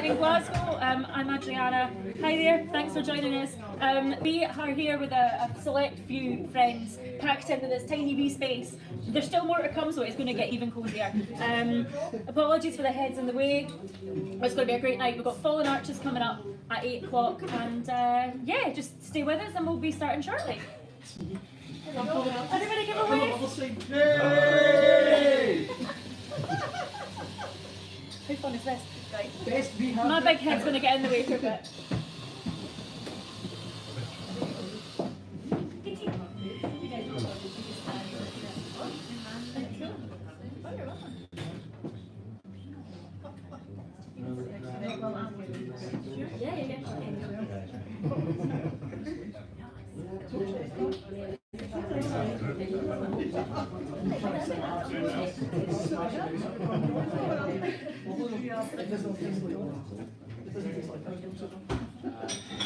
in Glasgow. I'm Adriana. Hi there, thanks for joining us. We are here with a select few friends packed into this tiny wee space. There's still more to come, so it's going to get even cosier. Apologies for the heads in the way. It's going to be a great night. We've got Fallen Arches coming up at 8 o'clock, and yeah, just stay with us and we'll be starting shortly. Everybody give a wave! Yay! How fun is this? Right. My big head's going to get in the way for a bit.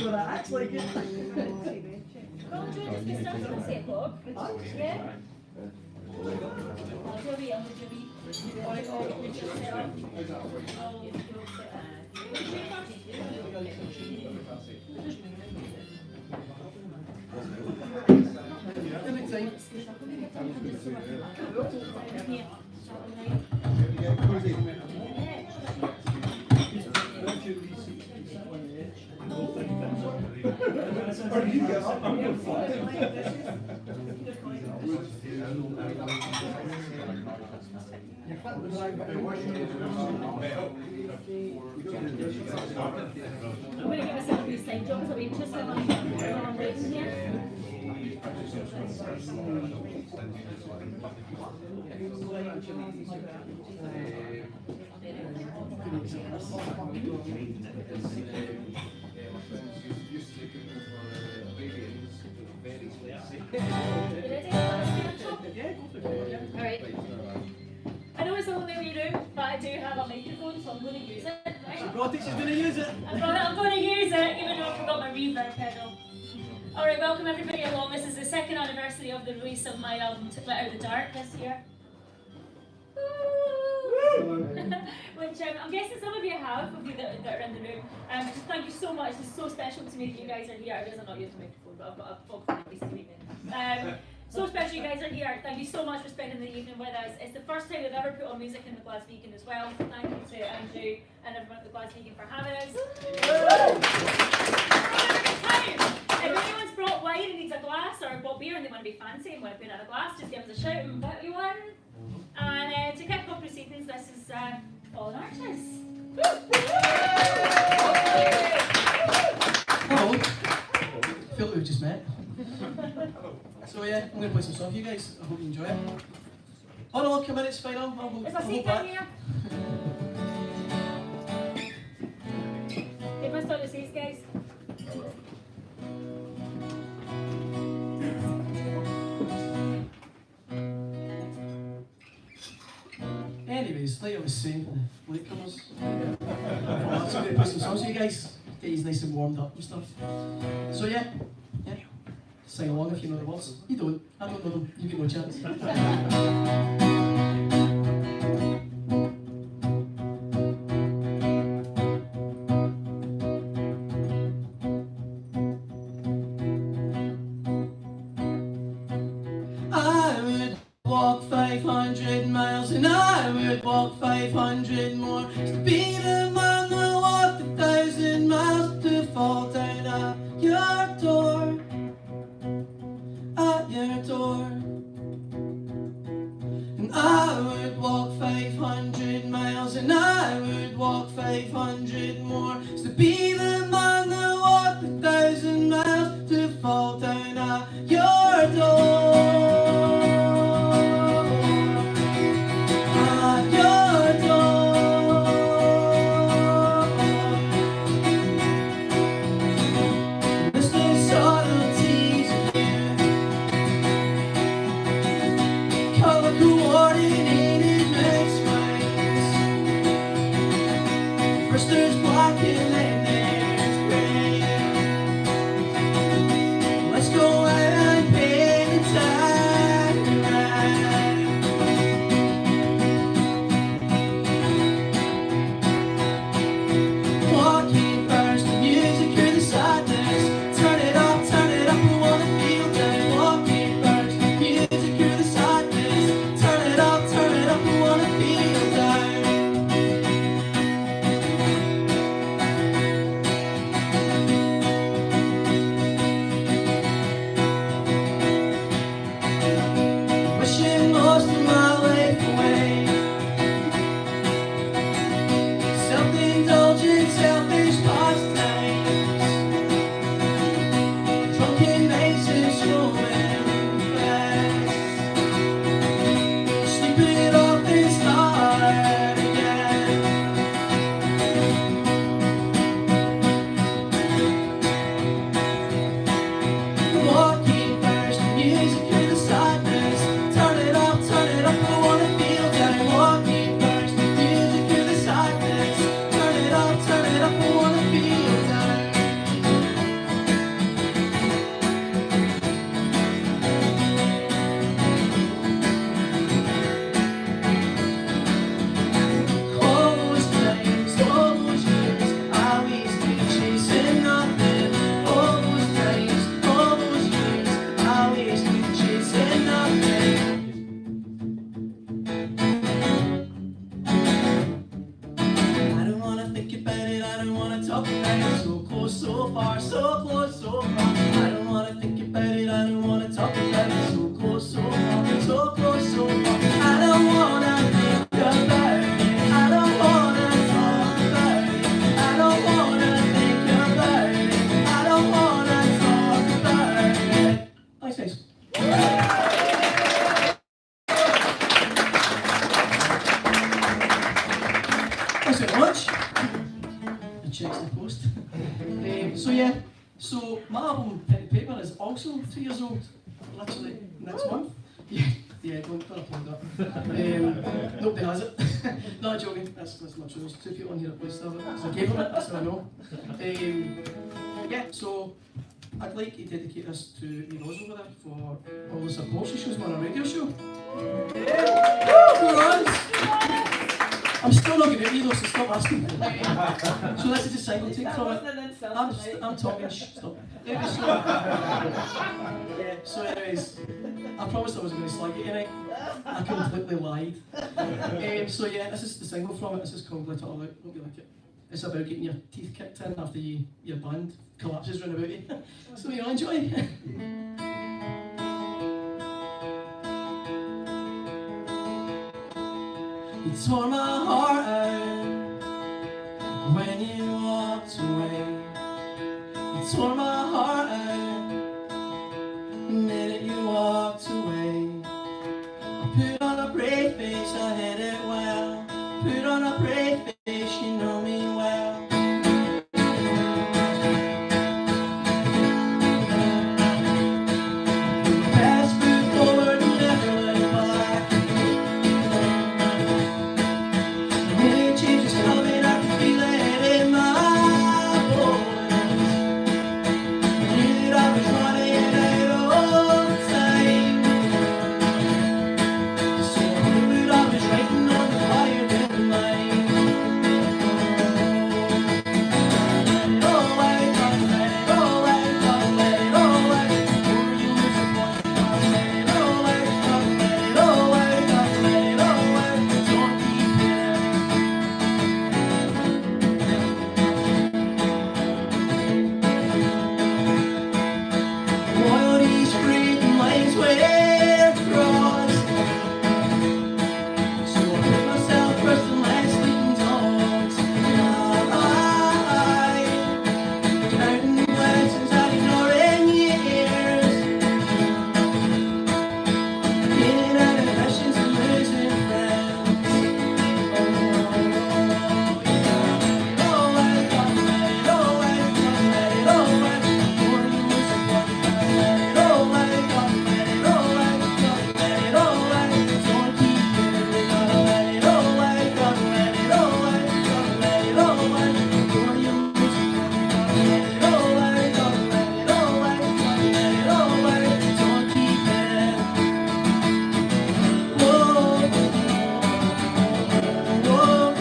Well, that acts like it. Well, do you want to start at 8 o'clock? Yeah? I'll do a wee, I'll do a wee. I'm going to give myself a wee side job because I've been just while I'm waiting here. Alright. I know it's a lonely wee room, but I do have a microphone, so I'm going to use it. Right? She brought it, she's going to use it. I'm going to use it, even though I forgot my reverb pedal. Alright, welcome everybody along. This is the second anniversary of the release of my album To Glitter the Dark this year. Which I'm guessing some of you have, of you that are in the room. Just thank you so much. It's so special to me that you guys are here. I realize I'm not using the microphone, but I've got a box on this evening. So special you guys are here. Thank you so much for spending the evening with us. It's the first time we've ever put on music in the Glasvegan as well. So thank you to Andrew and everyone at the Glasvegan for having us. If anyone's brought wine and needs a glass or bought beer and they want to be fancy and want to put in a glass, just give us a shout and put you one. And to kick off proceedings, this is Fallen Arches. Hello. I feel like we've just met. So yeah, I'm going to play some songs for you guys. I hope you enjoy it. Oh no, come in, it's fine. I'll Is my seat down here? Give us all the seats, guys. Anyways, like I was saying to the latecomers, I'm going to play some songs for you guys. Get you nice and warmed up and stuff. So yeah. Sing along if you know the words. You don't. I don't know them. You get no chance. I would walk 500 miles and I would walk 500 more just to be the man that walked 1,000 miles to fall down at your door. Your door. And I would walk 500 miles and I would walk 500 more just to be the man that walked 1,000 miles to fall down at your door. At your door. There's no subtleties of you. Color coordinated mixed minds. First there's black and then there's gray. Let's go and paint the time right. never wanna feel down. All those times, all those years, I wasted chasing nothing. All those times, all those years, I wasted chasing nothing. I don't wanna think about it, I don't wanna talk about it. So close, so far, so close, so far. I don't wanna think about it, I don't wanna talk about it. So close, so far, so close, so far. I don't wanna think about it, I don't wanna talk about it. I don't wanna think about it, I don't wanna talk about it. Thanks, guys. Thanks very much. The check's in the post. So yeah, so my album Pen and Paper is also 2 years old, literally next month. Yeah, don't applaud that. Nobody has it. No, joking, that's not true. There's 2 people on here that play stuff. So I gave them it, that's how I know. Yeah, so I'd like to dedicate this to Rose over there for all the support she shows me on a radio show. I'm still not going to eat those, so stop asking. So this is a single take from it. I'm talking, stop. So anyways, I promised I was going to slag it tonight. I completely lied. So yeah, this is the single from it. This is called Let It All Out. Hope you like it. It's about getting your teeth kicked in after your band collapses round about you. So you enjoy. You tore my heart out when you walked away. You tore my heart out the minute you walked away. I put on a brave face, I hid it well. Put on a brave face, you know me well. Past foot forward and never look back. Changes coming, I can feel it in my bones. Knew that I was running out of time, so I knew I was writing on the fire in mine. Let it all out, let it all out, let it all out. Before you lose your voice, let it all out, let it all out, let it all out. Don't keep it. Royalties free and lanes way crossed. So I put myself first and last sleeping dogs. Now I counting blessings I've ignored years. Getting out of questions and losing friends. Oh, let it all out, let it all out. Before you lose your voice, let it all out, let it all out, let it all out. Don't keep it, gotta let it all out, gotta let it all out, gotta let it all out. Before you lose your voice, gotta let it all out, gotta let it all out, gotta let it all out. Don't keep it. Whoa, whoa,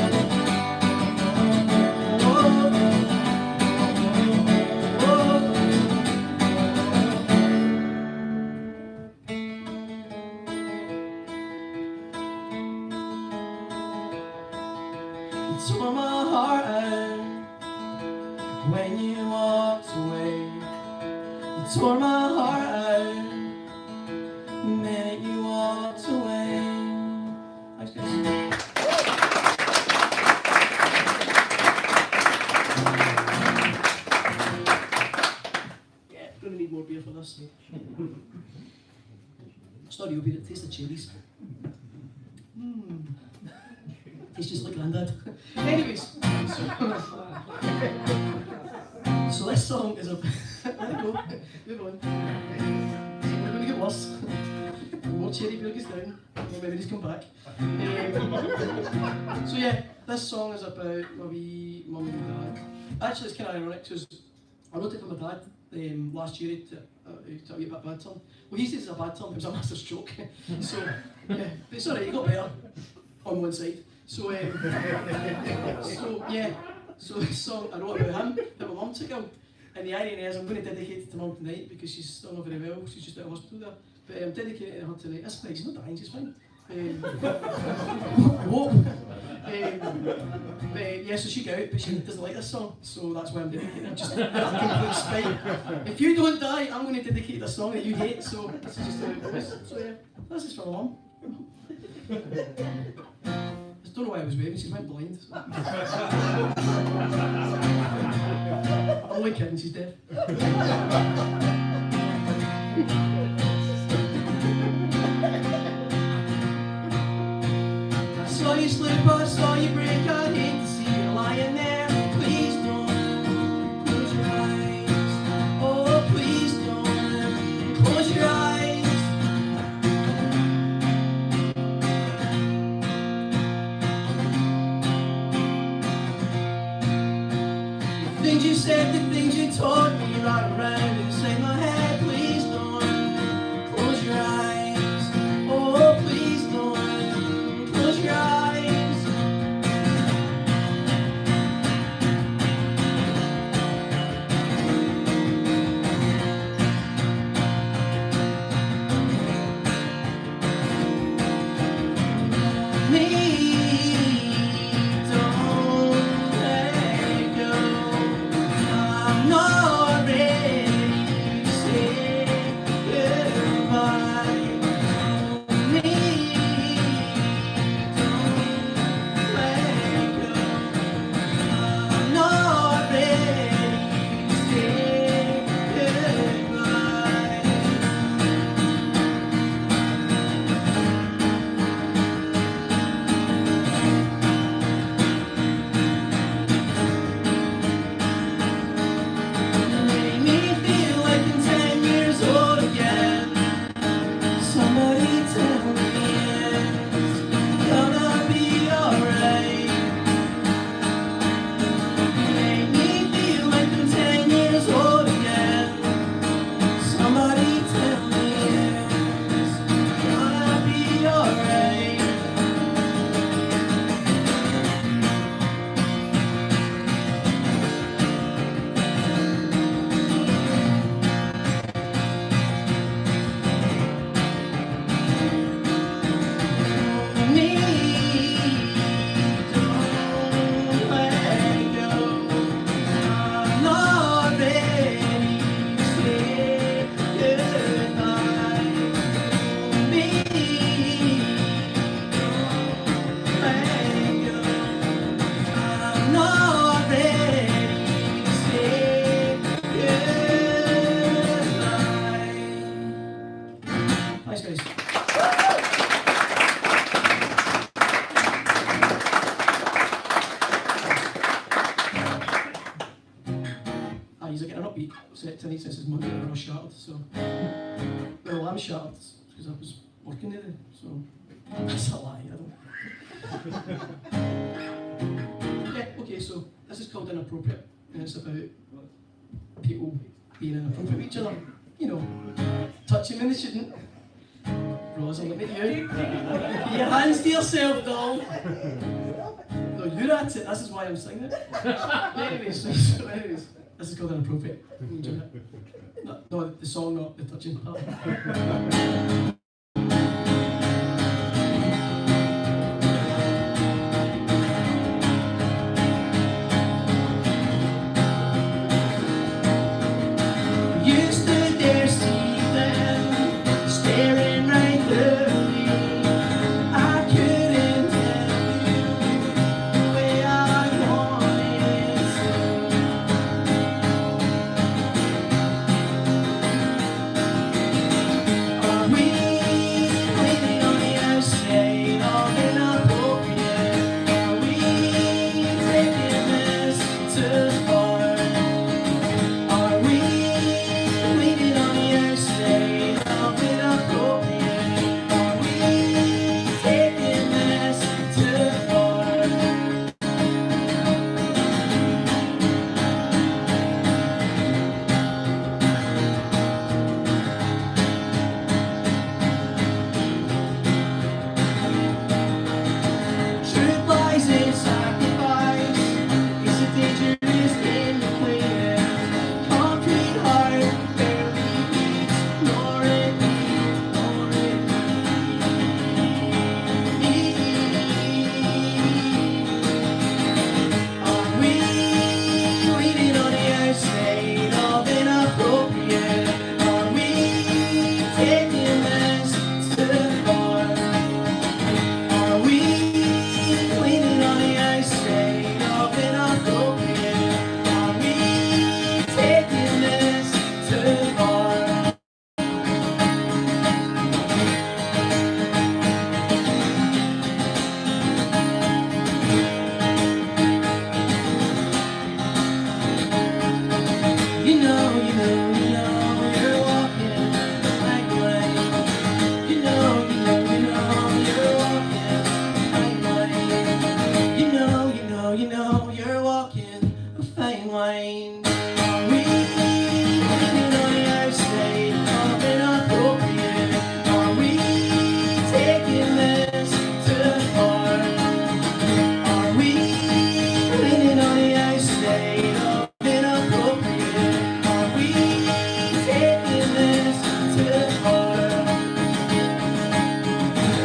you tore my heart out when you walked away. You tore my heart out the minute you walked away. Thanks, guys. Yeah, gonna need more beer for this. It's not real beer, it tastes of cherries. Tastes just like Grandad. Anyways, so this song is a. Let it go. Move on. We're going to get worse. More cherry beer goes down. More memories come back. So yeah, this song is about my wee mum and dad. Actually, it's kind of ironic because I wrote it for my dad last year. He took a bit bad turn. Well, he says it's a bad turn, it was a massive stroke. So, yeah, but it's alright, he got better on one side. So, so this song I wrote about him, that my mum took ill. And the irony is I'm going to dedicate it to mum tonight because she's still not very well, she's just out of hospital there. But I'm dedicating it to her tonight. That's fine, she's not dying, she's fine. I hope. Yeah, so she got out, but she doesn't like this song, so that's why I'm dedicating it. Just out of complete spite. If you don't die, I'm going to dedicate a song that you hate, so this is just how it goes. So yeah, this is for my mum. I don't know why I was waving, she went blind. So. I'm only kidding, she's deaf. Saw you slip, I saw you break, I'd hate to see you lying there. Please don't close your eyes. Oh, please don't close your eyes. The things you said, the things you told me, right around inside my head. Please don't close your eyes. Oh, please don't close your eyes. Tonight since it's Monday and I was shattered, so well I'm shattered because I was working today, so that's a lie, I don't. Yeah, okay, so this is called Inappropriate and it's about people being inappropriate with each other, you know, touching when they shouldn't. Rose, I'm looking at you. Put your hands to yourself, doll. No, you're at it, this is why I'm singing it. Anyways, this is called Inappropriate. Enjoy it. No, the song, not the touching part. You stood there seething, staring right through me. I couldn't tell you the way I wanted to. Are we fine wine. Are we living on the outside of inappropriate? Are we taking this too far? Are we living on the outside of inappropriate? Are we taking this too far?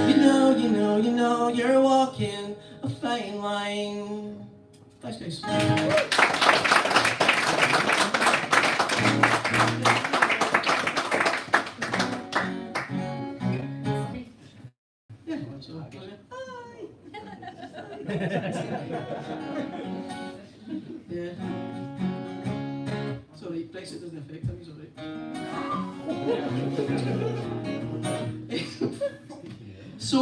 You know, you're walking a fine line. Thanks, guys. Yeah, so, yeah. Sorry, Brexit doesn't affect him, he's alright. So,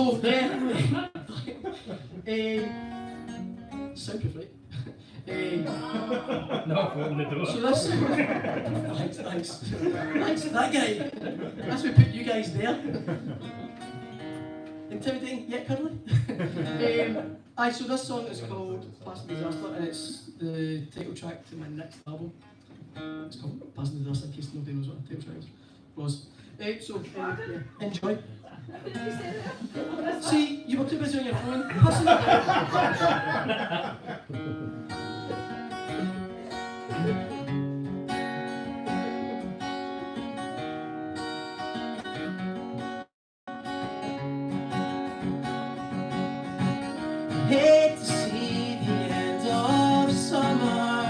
yeah. Soundproof, right? No, open the door. So this, thanks, that guy. That's what put you guys there. Intimidating yet cuddly. So this song is called Past the Disaster, and it's the title track to my next album. It's called Past the Disaster, in case nobody knows what the title track was. Yeah, enjoy. See, you were too busy on your phone. Listen. Hate to see the end of summer.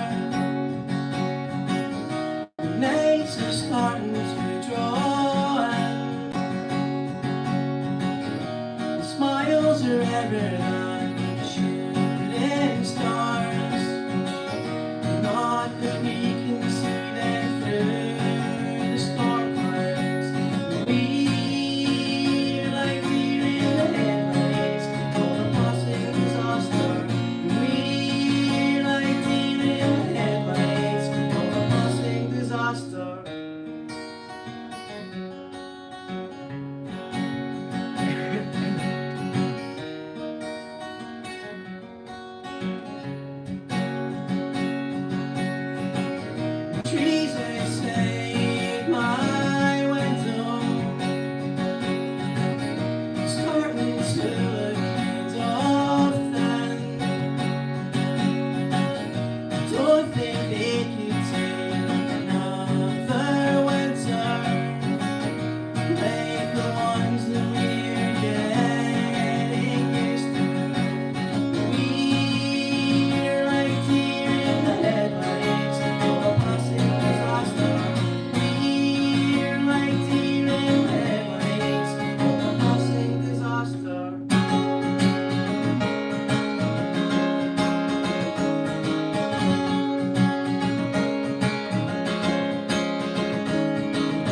The nights are starting to draw, and the smiles are rarer than shooting stars. Not that we can see them through the storm clouds. We're like deer in the headlights of a passing disaster. We're like deer in the headlights of a passing disaster. Trees outside my window starting to look kind of thin. Don't think they could take another winter like the ones that we're getting used to. We're like deer in the headlights of a passing disaster. We're like deer in the headlights of a passing disaster.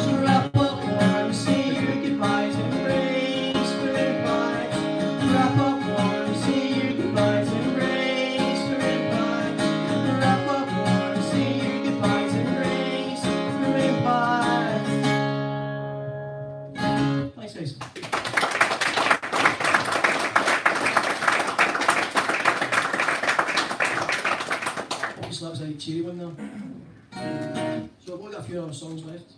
So wrap up warm, say your goodbyes, embrace for goodbye. Wrap up warm, say your goodbyes, embrace for goodbye. Wrap up warm, say your goodbyes, embrace for goodbye. Thanks, guys. Obviously, that was a cheery one there. So I've only got a few other songs left.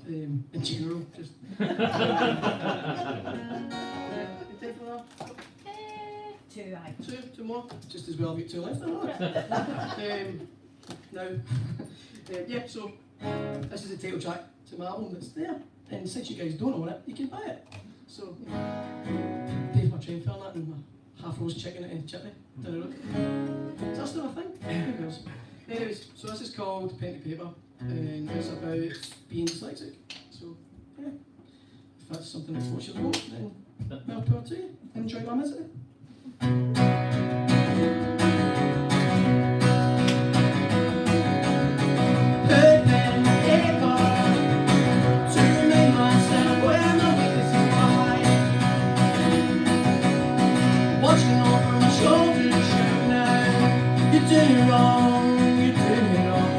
In general, just. You take for that? Two more, just as well. I've got two left. Now, yeah. So this is the title track to my album that's there, and since you guys don't own it, you can buy it. So pay for my train fare and that, and my half-roast chicken and chutney down the road. Is that still a thing? Who knows? Anyways, so this is called Pen to Paper, and it's about being dyslexic. So yeah, if that's something that floats your boat, then well power to you. Enjoy my misery. Put pen to paper to remind myself where my weaknesses lie. Watching over my shoulder to show now you're doing it wrong, you're doing it wrong.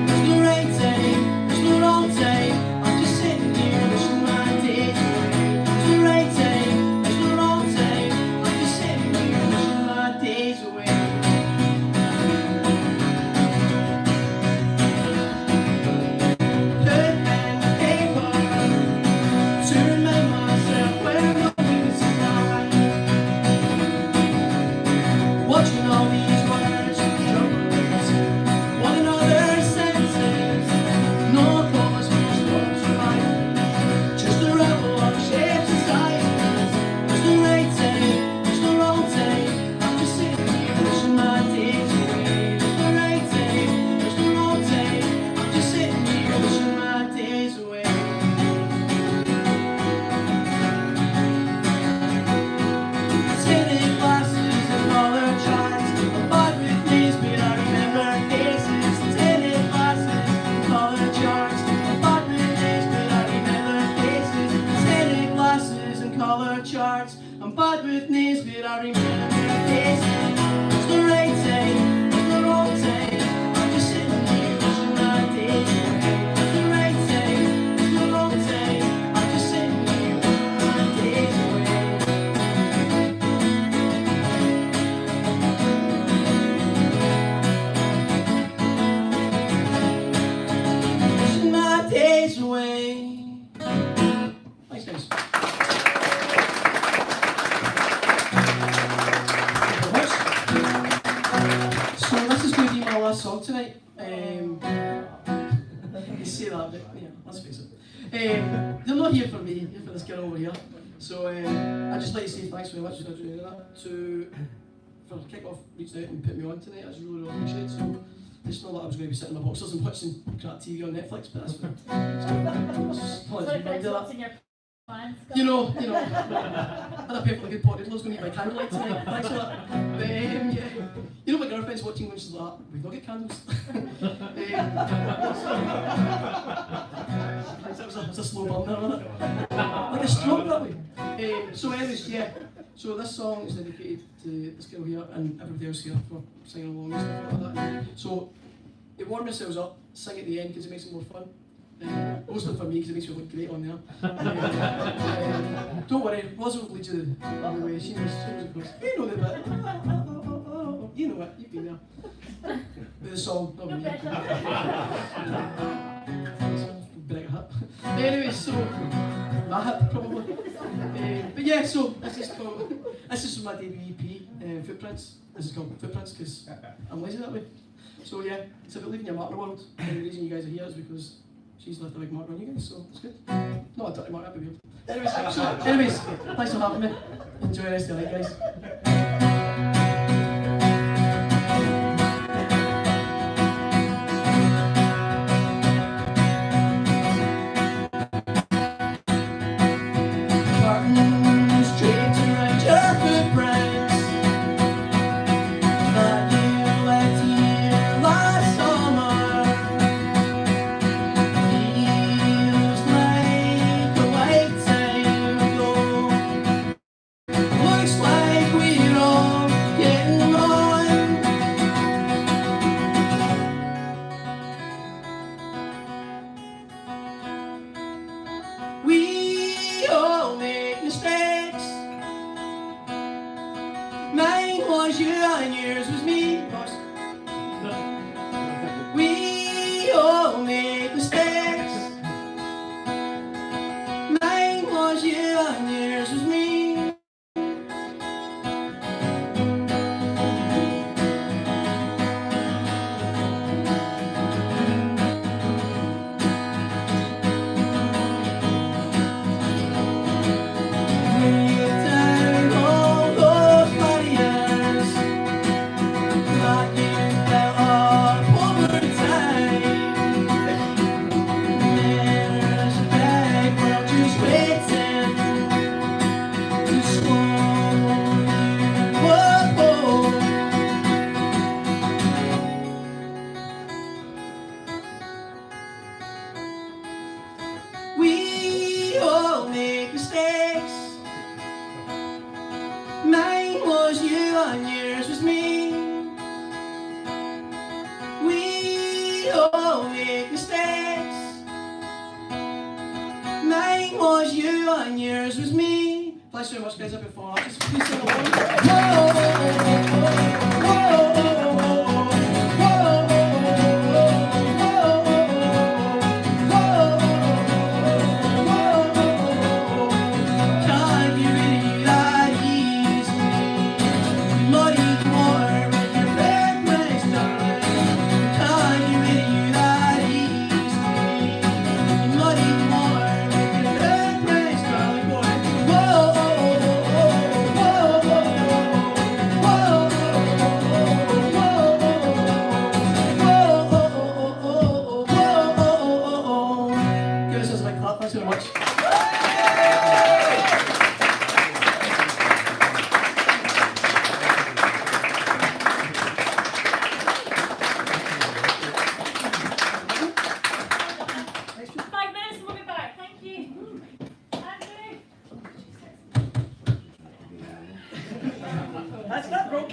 There's no right time, there's no wrong time. I'm just sitting here wishing my days away. There's no right time, yeah, let's face it. They're not here for me, here for this girl over here. So I'd just like to say thanks very much for doing that. For kick-off reached out and put me on tonight, I just really appreciate it. So it's not that I was going to be sitting in my boxers and watching crap TV on Netflix, but that's fine. Sorry for interrupting your plans. You know, I had a perfectly good pot of noodles going to eat by candlelight tonight. Thanks for that. But yeah, you know my girlfriend's watching when she's like, we've not got candles. It was a slow burn there, wasn't it? Like a stroke that way. So anyways, yeah. So this song is dedicated to this girl here and everybody else here for singing along and stuff like that. So it warm yourselves up, sing at the end because it makes it more fun. Mostly for me because it makes me look great on there. Don't worry, Rosa will lead you the way. She knows of course. You know the bit. You know it, you've been there. With the song, not me. Big hat. Anyway, so my hat probably. But yeah, so this is from my debut EP, Footprints. This is called Footprints because I'm lazy that way. So yeah, it's about leaving your mark in the world. And the reason you guys are here is because she's left a big mark on you guys, so it's good. Not a dirty mark, that'd be weird. Anyways, thanks for having me. Enjoy the rest of the night, guys. We all make mistakes. Mine was you and yours was me. We all make mistakes. Mine was you and yours was me. We all make mistakes. Mine was you and yours was me. We all make mistakes. Mine was you and yours was me. Thanks very much, guys. I've been far. Just please sing along. Thanks so much. 5 minutes and we'll be back. Thank you. Andrew. That's not broke.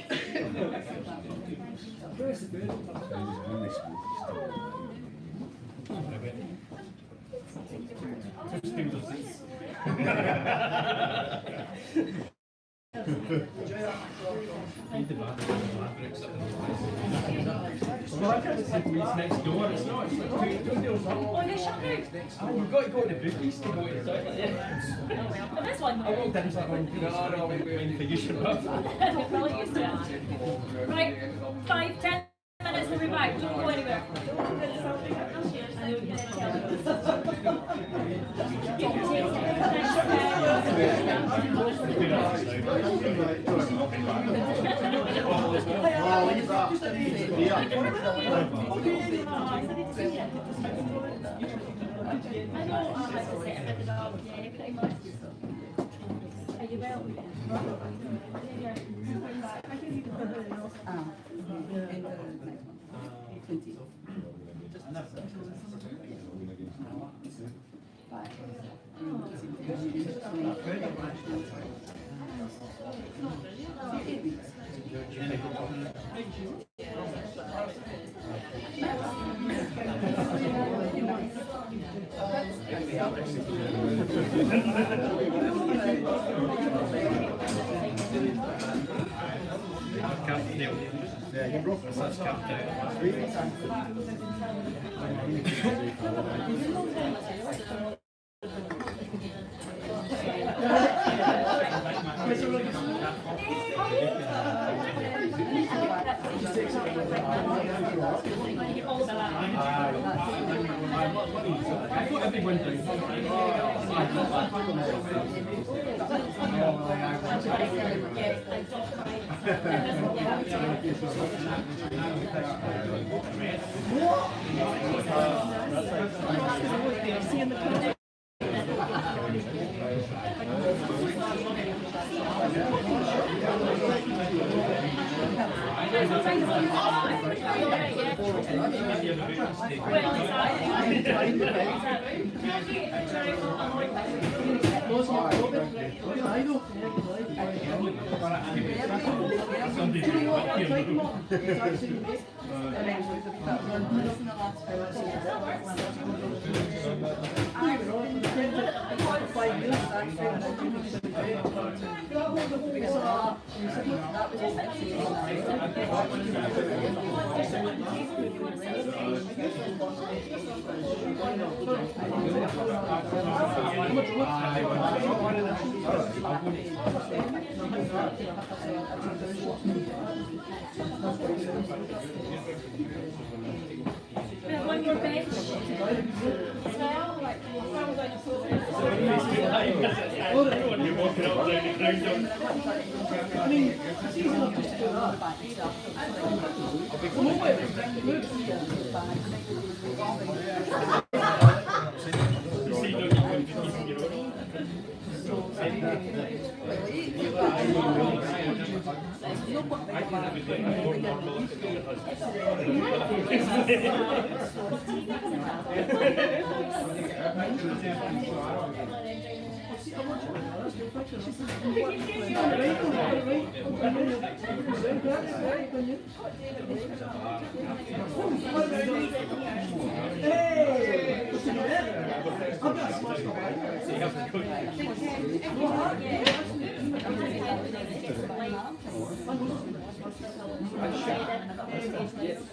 Next door, it's not. Oh, you're shut now. You've got to go to the bookies to go to the toilet. And this one. I walked into that one. No, wait, you should have. We're probably used to it. Right, 5, 10 minutes, we'll be back. Don't go anywhere. We have one more bench. I mean, it's easy enough just to do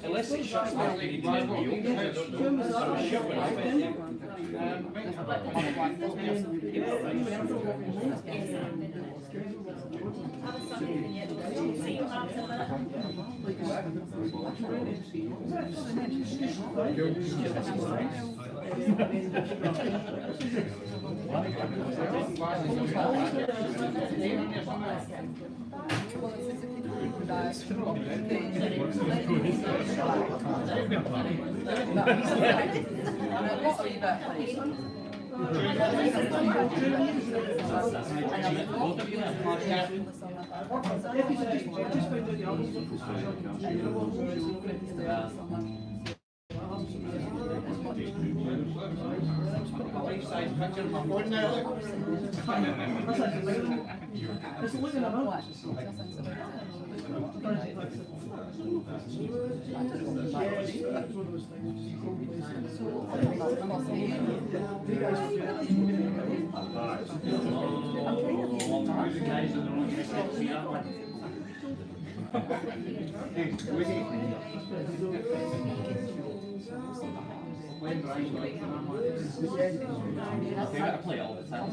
Unless it shuts down, you can play all the time.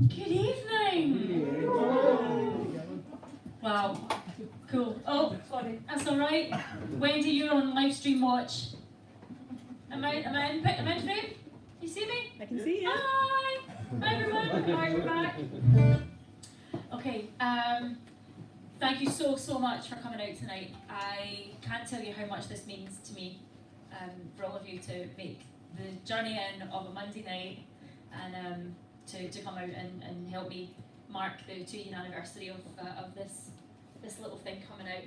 Good evening. Wow, cool. Oh, sorry, that's all right. Wendy, you're on live stream watch. Am I in frame? You see me? I can see you. Hi. Hi everyone. Hi, we're back. Okay. Thank you so much for coming out tonight. I can't tell you how much this means to me, for all of you to make the journey in of a Monday night and to come out and help me mark the 2-year anniversary of this little thing coming out.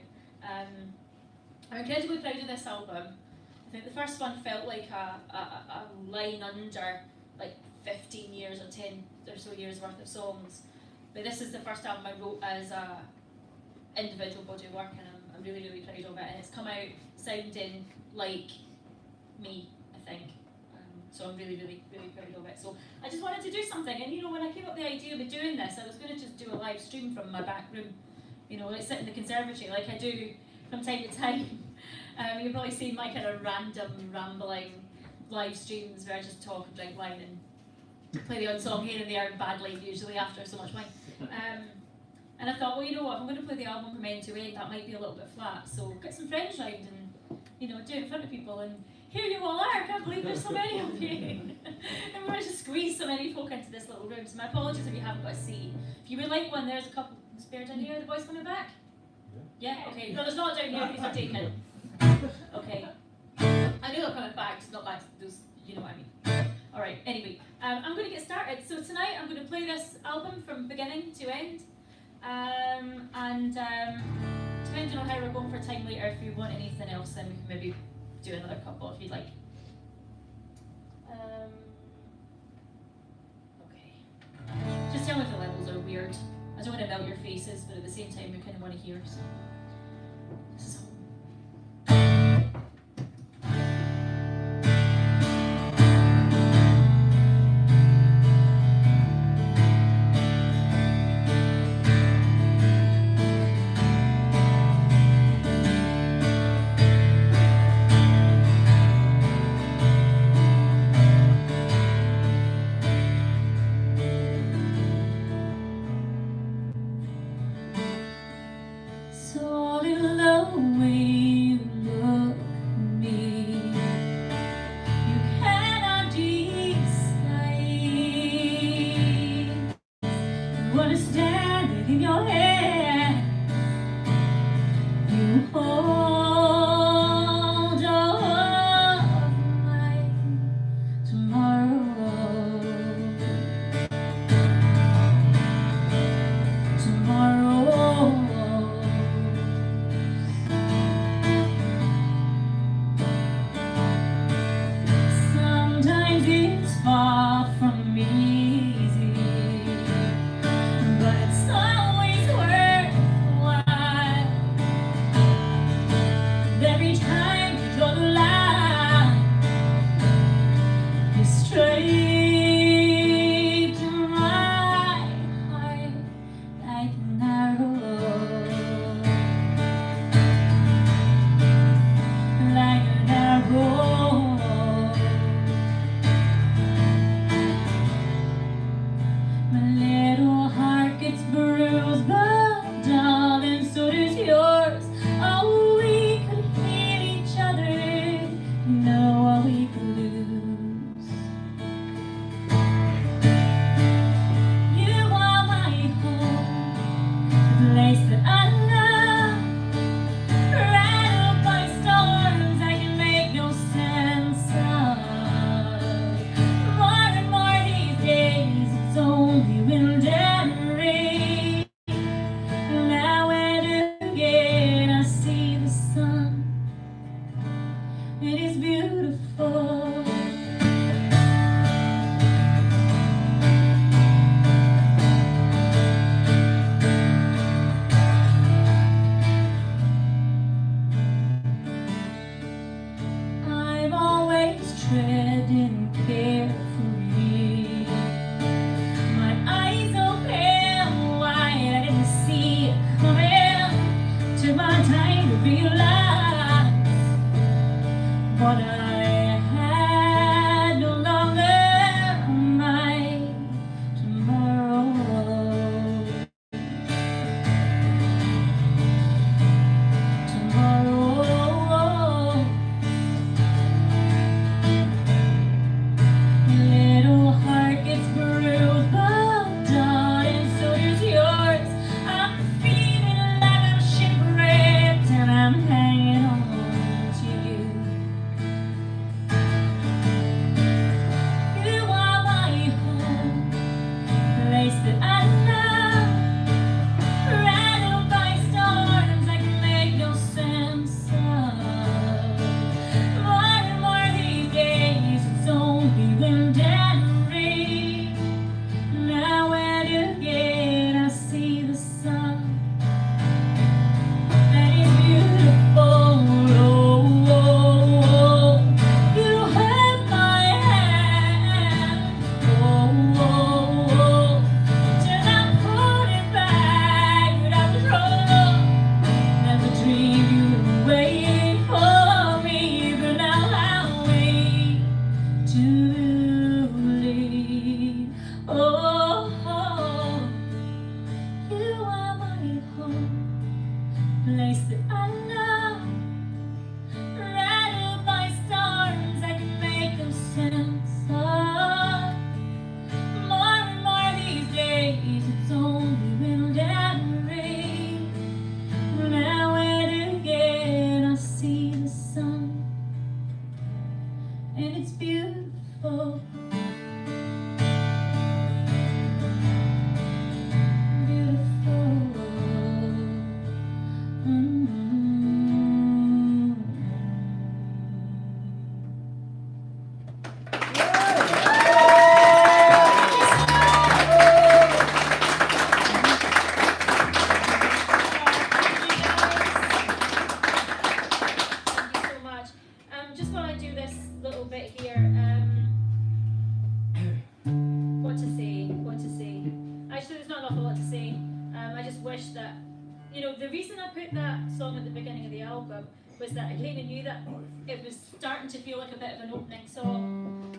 I'm incredibly proud of this album. I think the first one felt like a line under like 15 years or 10 or so years worth of songs. But this is the first album I wrote as a individual body of work, and I'm really proud of it. And it's come out sounding like me, I think. So I'm really proud of it. So I just wanted to do something, and you know, when I came up with the idea of doing this, I was going to just do a live stream from my back room, you know, like sit in the conservatory like I do from time to time. You've probably seen my kind of random rambling live streams where I just talk and drink wine and play the odd song here and there badly, usually after so much wine. And I thought, well, you know what, if I'm going to play the album from end to end, that might be a little bit flat, so get some friends round and, you know, do it in front of people. And here you all are, I can't believe there's so many of you. And we're managed to squeeze so many folk into this little room, so my apologies if you haven't got a seat. If you would like one, there's a couple spare down here. Are the boys coming back? Yeah? Okay. No, there's not down here, these are taken. Okay. I knew they were coming back, just not back to those, you know what I mean. Alright, anyway, I'm going to get started. So tonight I'm going to play this album from beginning to end. Depending on how we're going for time later, if you want anything else, then we can maybe do another couple if you'd like. Okay. Just tell me if the levels are weird. I don't want to melt your faces, but at the same time, we kind of want to hear. So this is all in love Little heart gets bruised, but darling, so does yours. I'm feeling like I'm shipwrecked, and I'm hanging on to you. You are my home, place that I love. Rattled by storms I can make no sense of. More and more these days, it's only wind and rain. Now and again I see the sun, and it's beautiful. Oh, oh, oh. You held my hand. Oh, oh, oh. Till I put it back, but I was wrong. Never dreamed you would wait for me, but now I'll wait to leave. Oh, you are my home, place that I love. Rattled by storms I can make no sense of. More and more these days, it's only wind and rain. Now and again I see the sun, and it's beautiful. Beautiful. Thank you so much. Just while I do this little bit here, what to say? Actually, there's not an awful lot to say. I just wish that, the reason I put that song at the beginning of the album was that I kind of knew that it was starting to feel like a bit of an opening song,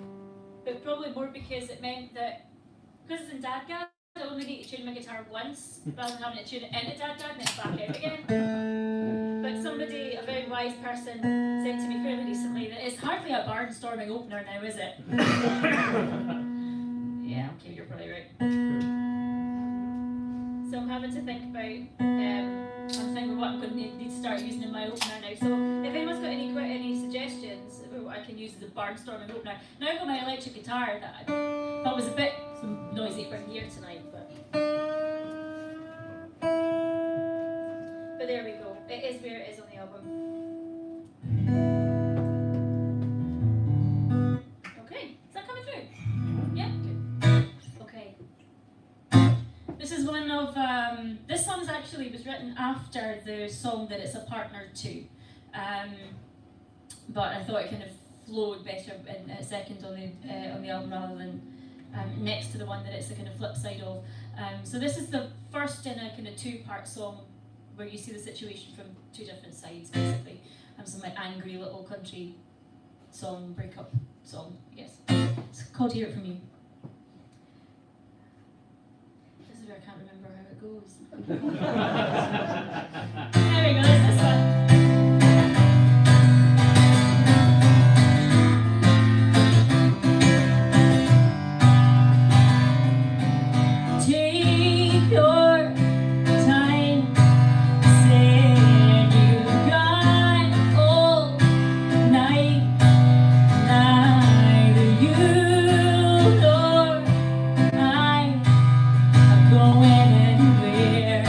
but probably more because it meant that, because it's in Dadgad, I only need to tune my guitar once, rather than having to tune it into Dadgad and then back out again. But somebody, a very wise person, said to me fairly recently that it's hardly a barnstorming opener now, is it? Yeah, okay, you're probably right. So I'm having to think about, I'm thinking what I'm going to need to start using in my opener now. So if anyone's got any suggestions of what I can use as a barnstorming opener. Now I've got my electric guitar that I thought was a bit noisy for here tonight, but there we go. It is where it is on the album. Okay, is that coming through? Yeah, good. Okay. This is one of, this song actually was written after the song that it's a partner to. But I thought it kind of flowed better in a second on the album rather than next to the one that it's the kind of flip side of. So this is the first in a kind of two-part song where you see the situation from two different sides, basically. Some like angry little country song, breakup song, I guess. It's called Hear It From You. This is where I can't remember how it goes. There we go, there's this one. Take your time, said you got all night. Neither you nor I are going anywhere.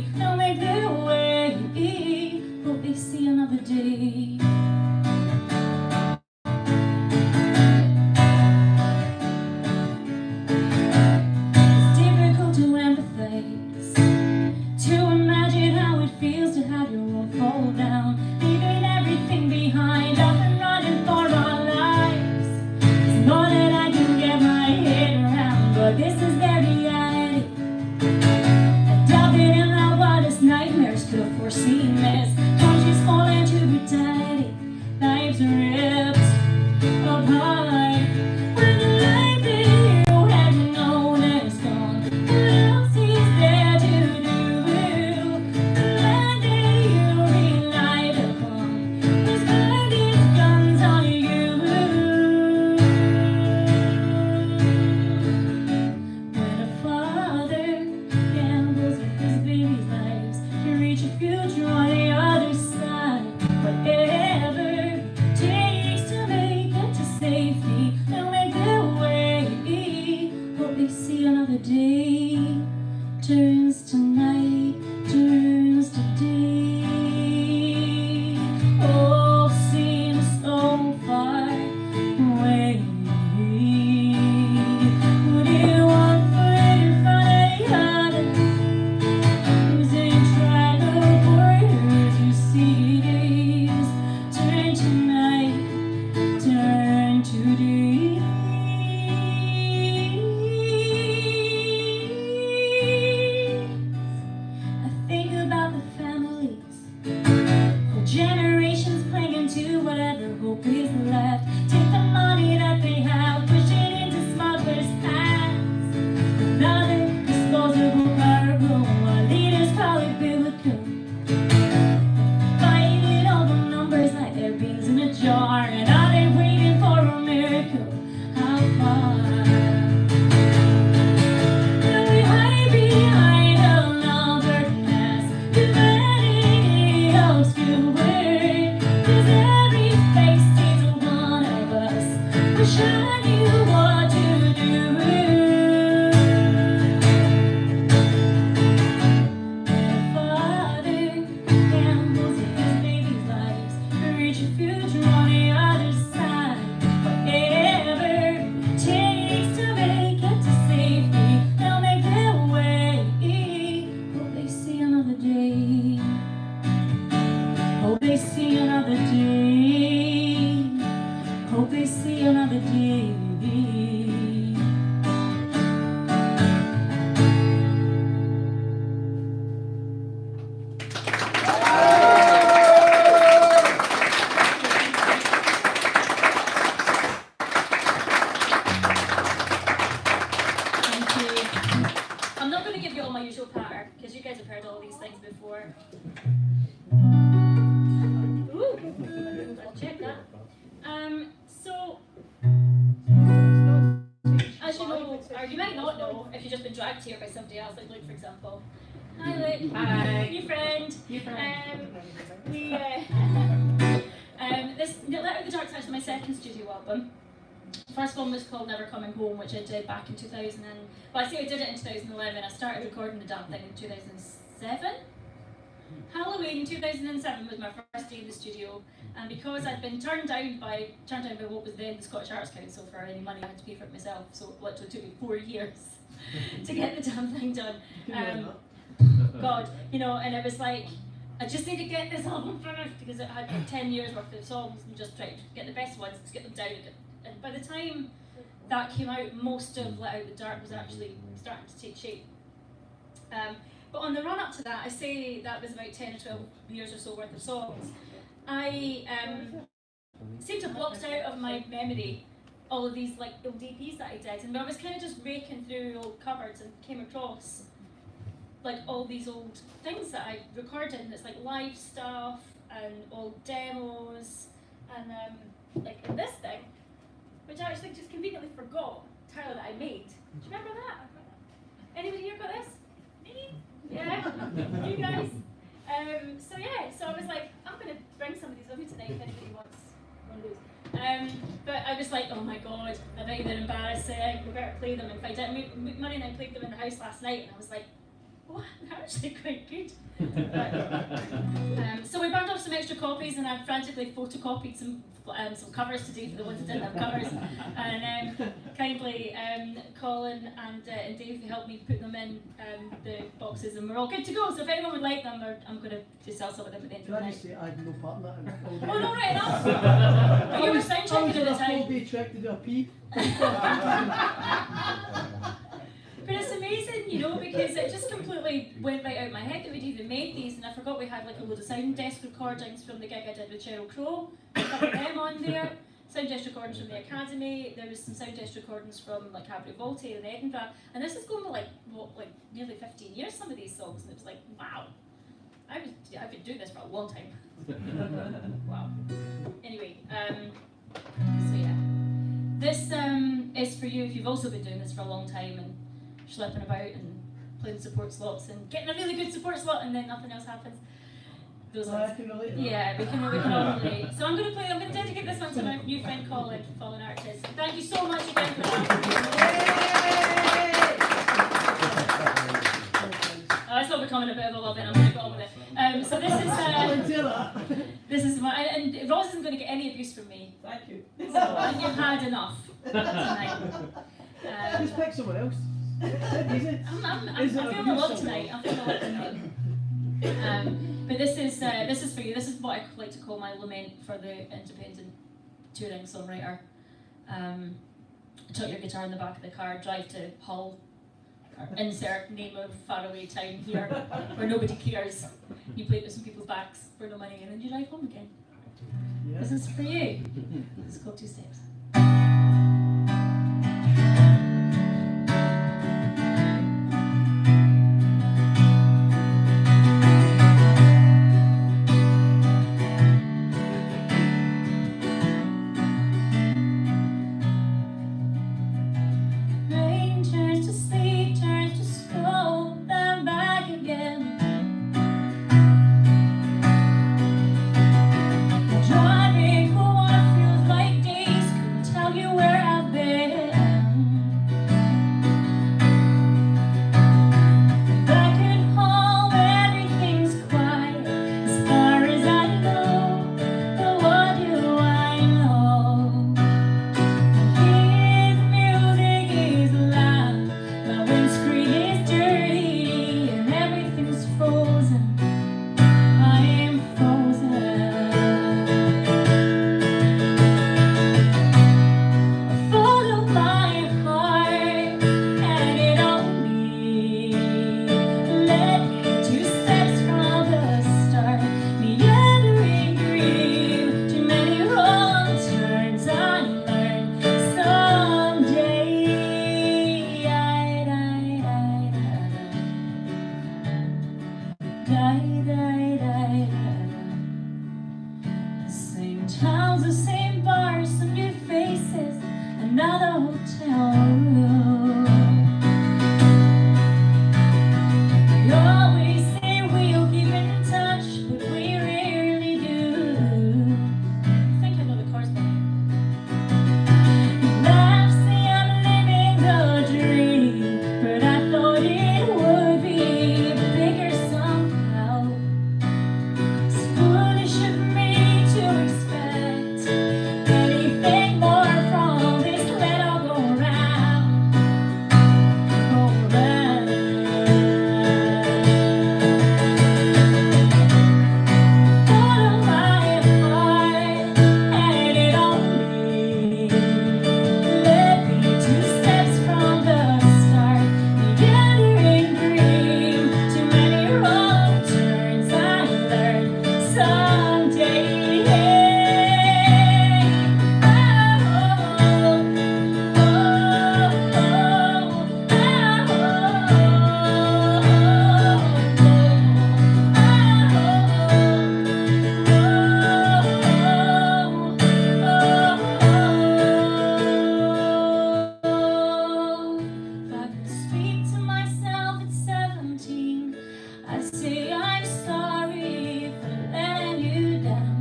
safely. They'll make their way. Hope they see another day. It's difficult to empathize, to imagine how it feels to have your world fall down, leaving everything behind, up and running for our lives. It's more than I can get my head around, but this is their reality. I doubt that in our wildest nightmares could have foreseen this. Countries fall into brutality, lives ripped apart. When the life that you had known is gone, what else is there to do? The land that you relied upon has burned its guns on you. When a father gambles with his baby's lives to reach a future on the other side, whatever it takes to make it to safety, they'll make their way. Hope they see another day. Turns to night, turns to day. All seems so far away. Would you want for it in front of the other? Losing track of borders, you see days turn to night, turn to day. I think about the families, the generations clinging to whatever hope is left. Take the money that they have, push it into smugglers' hands. Another disposable cargo, our leaders call it biblical. Fighting over numbers like they're beans in a jar, and are they waiting for a miracle? How far? Will we hide behind another past? Humanity obscured, 'cause every face sees one of us. Wish I knew what to do. When a father gambles with his baby's lives to reach a future on the other side, whatever it takes to make it to safety, they'll make their way. Hope they see another day. Hope they see another day. Hope they see another day. Thank you. I'm not going to give you all my usual patter because you guys have heard all these things before. Ooh, I'll check that. So, as you know, or you might not know if you've just been dragged here by somebody else, like Luke, for example. Hi, Luke. Hi. New friend. This Letter of the Dark is actually my second studio album. The first one was called Never Coming Home, which I did back in 2000. Well, I say I did it in 2011. I started recording the damn thing in 2007. Halloween 2007 was my first day in the studio, and because I'd been turned down by what was then the Scottish Arts Council for any money, I had to pay for it myself. So it literally took me 4 years to get the damn thing done. God, you know, and it was like, I just need to get this album finished because it had like 10 years worth of songs and just tried to get the best ones, to get them down. And by the time that came out, most of Let Out the Dark was actually starting to take shape. But on the run up to that, I say that was about 10 or 12 years or so worth of songs. I seemed to have blocked out of my memory all of these like old EPs that I did, and I was kind of just raking through old cupboards and came across like all these old things that I recorded, and it's like live stuff and old demos and like this thing, which I actually just conveniently forgot entirely that I made. Do you remember that? Anybody here got this? Me? Yeah, you guys. So I was like, I'm gonna bring some of these with me tonight if anybody wants one of those. But I was like, oh my god, I bet they're embarrassing. We better play them. In fact, Money and I played them in the house last night, and I was like, oh, they're actually quite good. So we burned off some extra copies, and I frantically photocopied some covers today for the ones that didn't have covers. And kindly Colin and Dave helped me put them in the boxes, and we're all good to go. So if anyone would like them, I'm going to sell some of them at the end of the Can I night. just say I had no part in that? Oh, no, right enough. But you were sound checking at the I was on a time. full-day trek to do a pee. But it's amazing, you know, because it just completely went right out my head that we'd even made these, and I forgot we had like a load of sound desk recordings from the gig I did with Cheryl Crow. I put them on there. Sound desk recordings from the Academy. There was some sound desk recordings from like Cabaret Volte in Edinburgh, and this is going for like nearly 15 years. Some of these songs, and it was like, wow, I've been doing this for a long time. Wow. Anyway, so yeah, this is for you if you've also been doing this for a long time and schlepping about and playing support slots and getting a really good support slot and then nothing else happens. Those I ones. can relate. Yeah, we can all relate. So I'm going to dedicate this one to my new friend Colin, Fallen Artist. Thank you so much again for that. Oh, it's not becoming a bit of a love in, I'm going to go on with it. So this is my, and Ross isn't going to get any abuse from me. Thank you. So, and you've had enough tonight. Just pick someone else. Is it? I'm feeling a lot tonight. I'm feeling a lot tonight. But this is for you. This is what I like to call my lament for the independent touring songwriter. Chuck your guitar in the back of the car, drive to Hull, insert name of faraway town here where nobody cares. You play it with some people's backs for no money, and then you drive home again. Yeah. This is for you. It's called Two Steps. Driving for what feels like days, couldn't tell you where I've been. Back at home, everything's quiet as far as I know. But what do I know? His music is loud, my windscreen is dirty, and everything's frozen. I am frozen. Follow my heart, and it only led me 2 steps from the start. Meandering dream, too many wrong turns unlearned. Someday, same towns, the same bars, some new faces, another hotel room. We always say we'll keep in touch, but we rarely do. I think I know the chorus behind Laughs say I'm living the dream, but I thought it would be bigger somehow. It's foolish of me to expect anything more from this. Let all go around, go around. Follow my heart, and it only led me 2 steps from the start. Meandering dream, too many wrong turns I learned. Someday, if I could speak to myself at 17, I'd say I'm sorry for letting you down.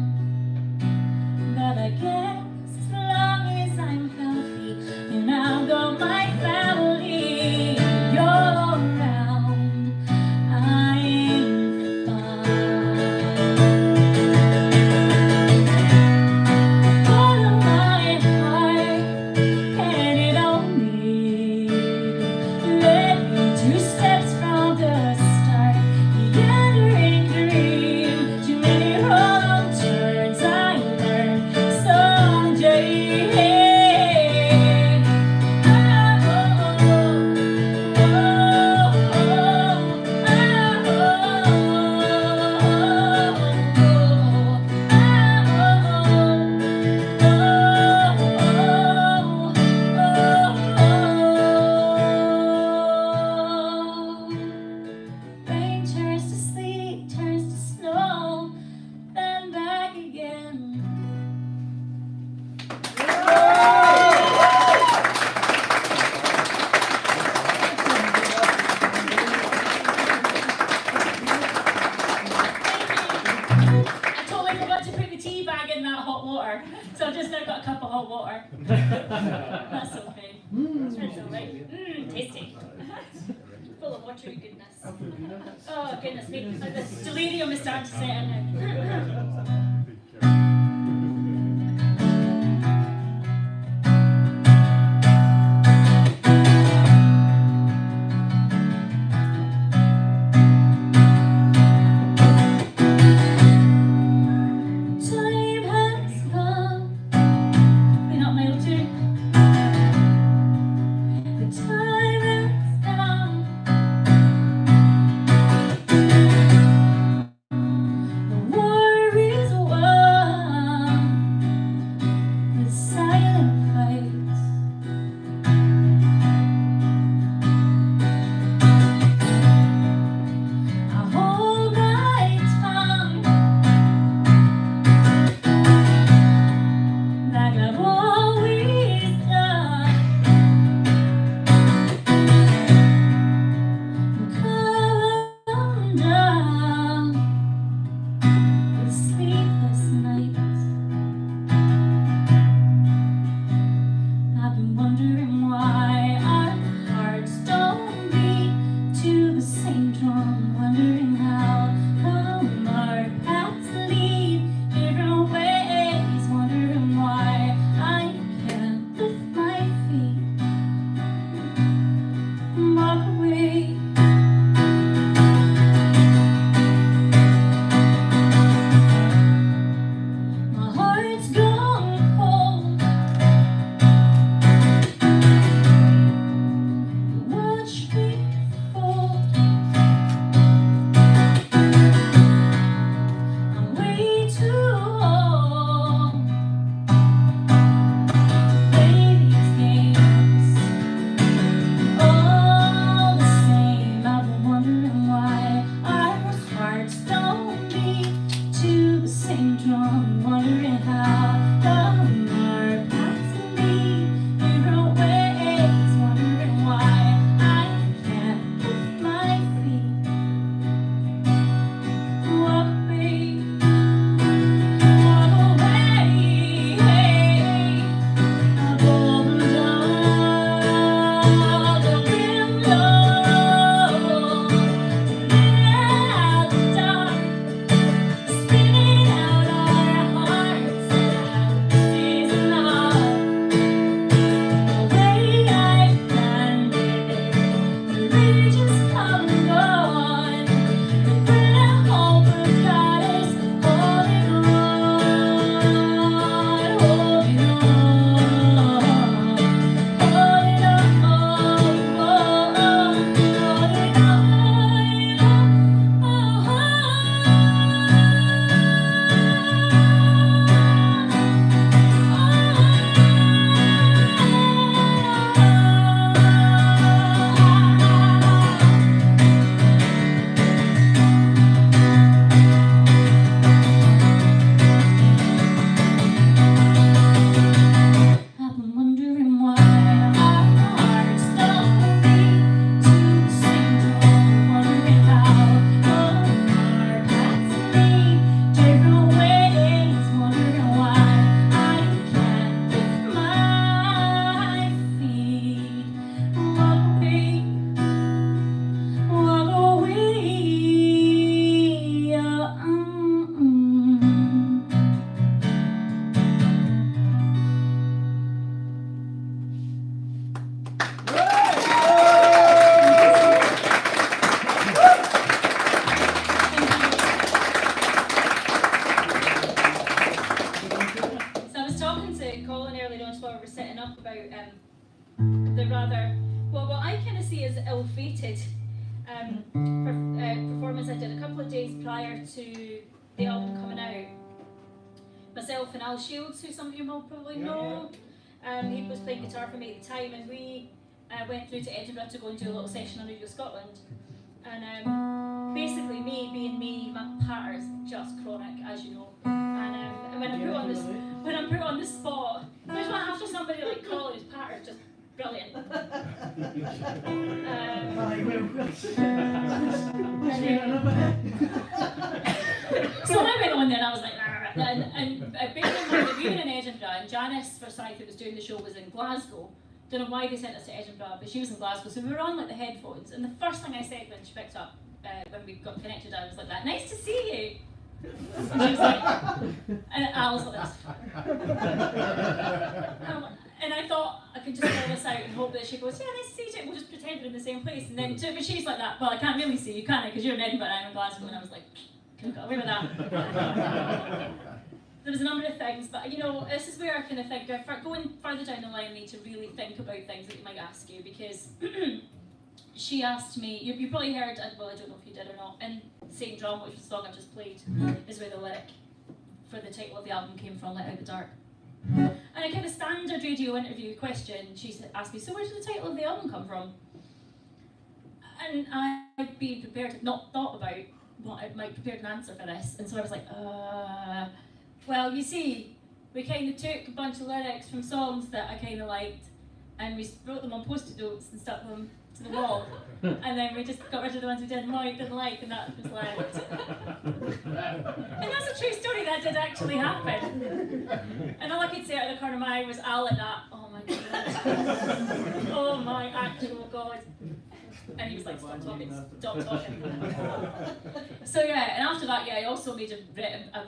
But I guess as long as I'm healthy and I've got my family, you're around, water. So I've just now got a cup of hot water. That's okay. That's alright. Tasty. Full of watery goodness. Oh goodness me. The delirium is starting to set in now. Time has come. We're not made to. The time has come. The war is won. The silent fights. I hold my tongue like I've always done. Calm down with sleepless nights. I've been wondering why our hearts don't beat to the same drum. Wondering how come our paths lead different ways. Wondering why I can't lift my feet and walk away. My heart's gone cold. You watch me fold. I'm way too old to play these games. All the same, I've been wondering why our hearts don't beat to the same drum. Wondering how come our paths lead different ways. Wondering why I can't lift my feet and walk away. Walk away. I've opened up the window to let out the dark, spinning out our hearts and season love. The way I planned it, the regions come and gone. The grin hope of God is holding on, holding on, holding I've been wondering why our hearts don't beat to the same drum. Wondering how come our paths lead different ways. Wondering why I can't lift my feet and walk away, walk away. So I was talking to Colin earlier on while we were setting up about the rather, well, what I kind of see as ill-fated performance I did a couple of days prior to the album coming out. Myself and Al Shields, who some of you will probably know, he was playing guitar for me at the time, and we went through to Edinburgh to go and do a little session on Radio Scotland. And basically, me being me, my patter's just chronic, as you know. And when I'm put on the spot, there's one after somebody like Colin whose patter's just brilliant. So I went on there and I was like, and bearing in mind that we were in side that was doing the show was in Glasgow. Don't know why they sent us to Edinburgh, but she was in Glasgow, so we were on like the headphones, and the first thing I said when she picked up, when we got connected, I was like that, nice to see you. And she was like, and I was like this. And I thought I could just roll this out and hope that she goes, yeah, nice to see you, we'll just pretend we're in the same place. And then, but she's like that, well, I can't really see you, can I? Because you're in Edinburgh and I'm in Glasgow. And I was like, can I get away with that? There was a number of things, but you know, this is where I kind of think, going further down the line, I need to really think about things that you might ask you, because she asked me, you probably heard, well, I don't know if you did or not, in Saint Drum, which was the song I just played, is where the lyric for the title of the album came from, Let Out the Dark. And a kind of standard radio interview question, she asked me, so where did the title of the album come from? And I'd been prepared, not thought about what I might prepared an answer for this, and so I was like, well, you see, we kind of took a bunch of lyrics from songs that I kind of liked, and we wrote them on post-it notes and stuck them to the wall, and then we just got rid of the ones we didn't like, and that was left. And that's a true story, that did actually happen. And all I could say out of the corner of my eye was, I'll let that, oh my god. Oh my actual god. And he was like, stop talking. So yeah, and after that, yeah, I also made a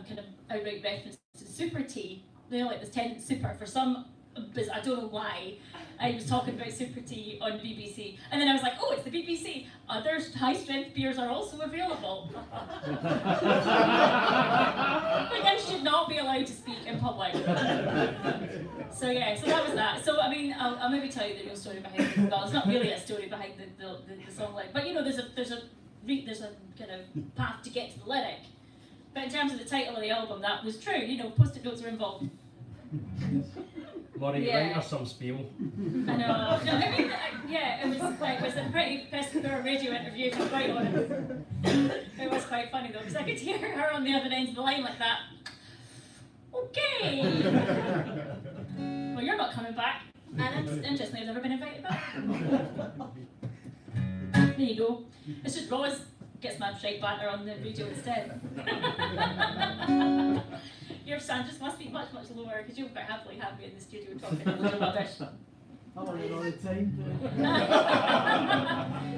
kind of outright reference to Super T. You know, like this 10 Super, for some, I don't know why, I was talking about Super T on BBC. And then I was like, oh, it's the BBC. Other high-strength beers are also available. Like I should not be allowed to speak in public. So yeah, so that was that. So I mean, I'll maybe tell you the real story behind it. Well, it's not really a story behind the song lyric, but you know, there's a kind of path to get to the lyric. But in terms of the title of the album, that was true. You know, post-it notes were involved. Maury, write us some spiel. I know. No, I mean, yeah, it was a pretty piss-poor radio interview, to be quite honest. It was quite funny though, because I could hear her on the other end of the line like that. Okay. Well, you're not coming back. And it's interesting, I've never been invited back. There you go. It's just Roz gets my shite banter on the radio instead. Your sound just must be much, much lower, because you'll quite happily have me in the studio talking a load of rubbish. I'm on it all the time.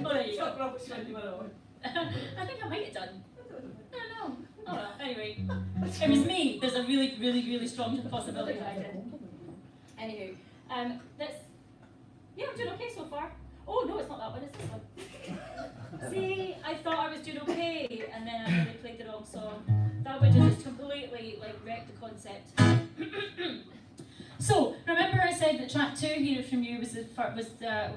Oh, there you go. I think I might have done. I don't know. Oh well, anyway. It was me. There's a really, really, really strong possibility that I did. Anywho, that's, yeah, I'm doing okay so far. Oh no, it's not that one, it's this one. See, I thought I was doing okay, and then I really played the wrong song. That would have just completely like wrecked the concept. So, remember I said that track 2, Hear It From You, was the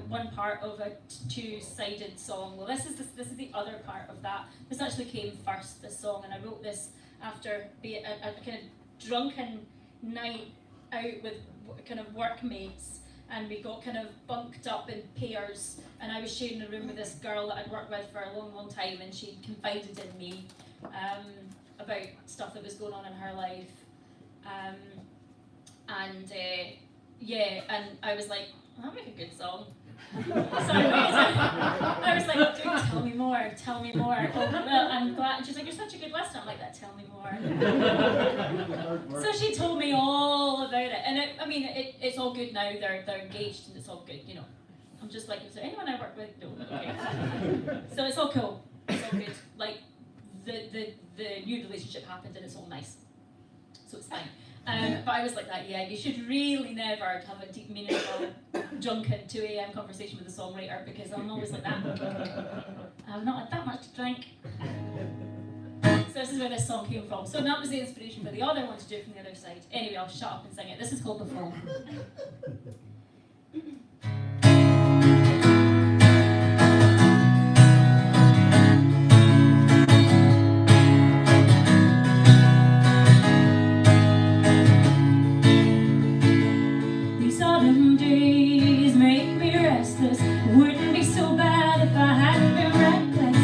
one part of a two-sided song. Well, this is the other part of that. This actually came first, this song, and I wrote this after a kind of drunken night out with kind of workmates, and we got kind of bunked up in pairs, and I was sharing a room with this girl that I'd worked with for a long, long time, and she confided in me about stuff that was going on in her life. Yeah, and I was like, I'll make a good song. So I was like, dude, tell me more. Oh, well, I'm glad. And she's like, you're such a good listener. I'm like, that, tell me more. So she told me all about it, and it's all good now. They're engaged, and it's all good. You know, I'm just like, is there anyone I work with? No, okay. So it's all cool. It's all good. Like the new relationship happened, and it's all nice. So it's fine. But I was like that, yeah, you should really never have a deep, meaningful, drunken 2 a.m. conversation with a songwriter, because I'm always like that. I've not had that much to drink. So this is where this song came from. So that was the inspiration for the other one to do it from the other side. Anyway, I'll shut up and sing it. This is called The Fall. Wouldn't be so bad if I hadn't been reckless.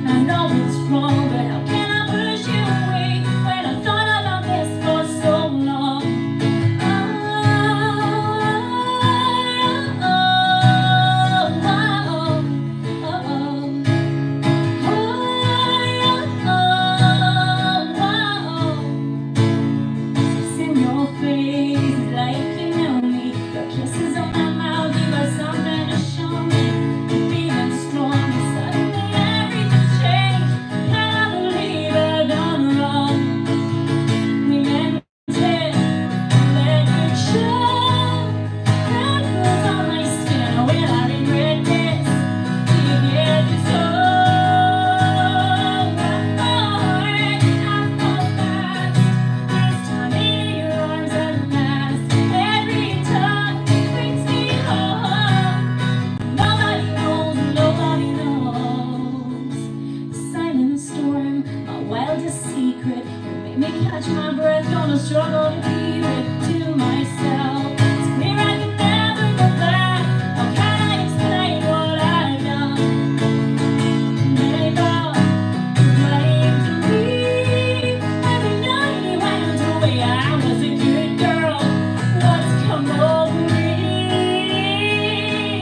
I know it's wrong, but how can I push you away when I thought about this for so long? Oh, wildest secret. You make me catch my breath, gonna struggle to keep it to myself. It's clear I can never go back. How can I explain what I've done? They brought blame to me. Every night he went away, I was a good girl. What's come over me?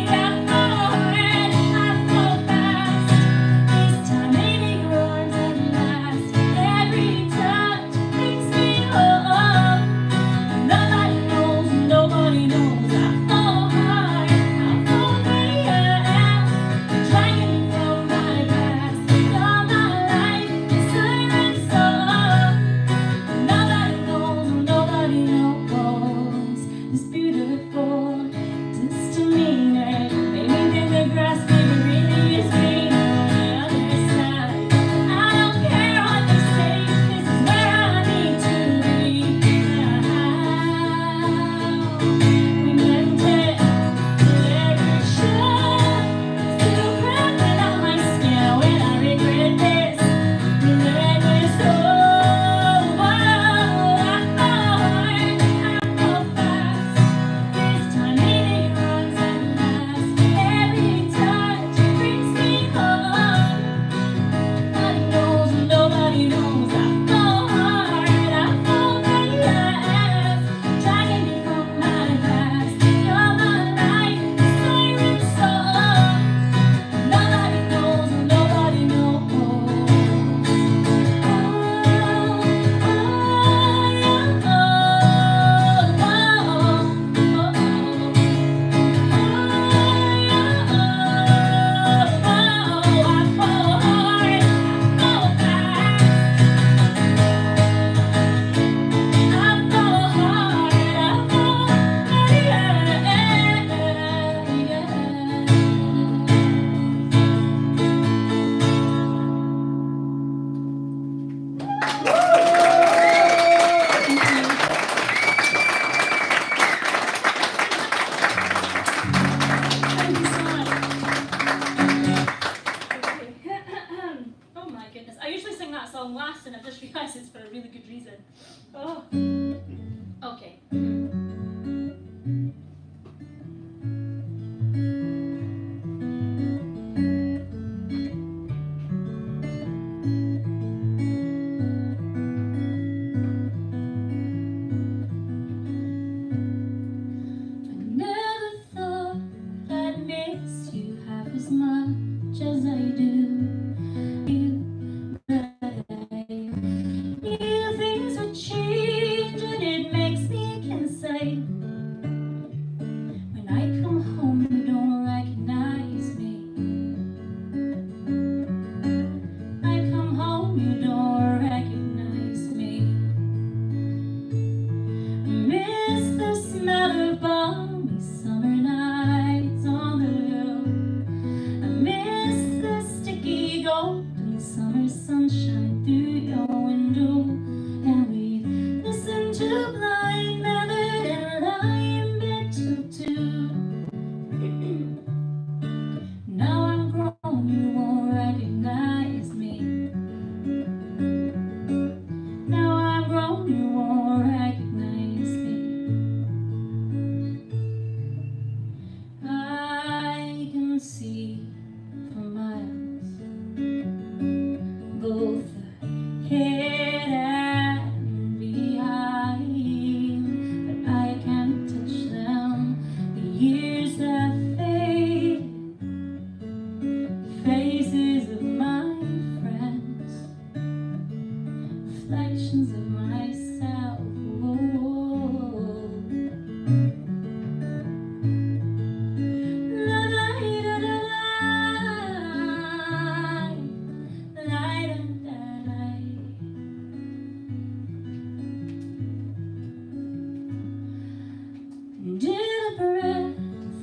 I fall hard, I fall fast. This time maybe your arms at last. Every touch makes me whole. Nobody knows, nobody knows. I fall hard, I fall fast. Dragging me from my past. All my life, siren song. Nobody knows, nobody knows. This beautiful misdemeanor. Maybe then the grass maybe really is green on the other side. I don't care what they say. This is where I need to be now. We meant it, every shot still crackling on my skin when I regret this. We let this go. I fall hard, I fall fast. This time maybe your arms at last. Every touch brings me home. Nobody knows, nobody knows. I fall hard, I fall fast. Dragging me from my past. You're my light, siren song. Nobody knows, nobody knows. Thank you so much. Oh my goodness. I usually sing that song last and I've just realised it's for a really good reason. Oh. Okay. I never thought I'd miss you half as much as I do. But I knew things would change, and it makes me inside. When I come home, you don't recognize me. I come home, you don't recognize me. I miss the smell of balmy summer nights on the hill. I miss the sticky golden summer sunshine through your window. And we'd listen to Blind Melon and lie in bed till 2. Now I'm grown, you won't recognize me. Now I'm grown, you won't recognize me. I can see for miles, both ahead and behind, but I can't touch them. The years have faded, faces of my friends, reflections of myself. Did a breath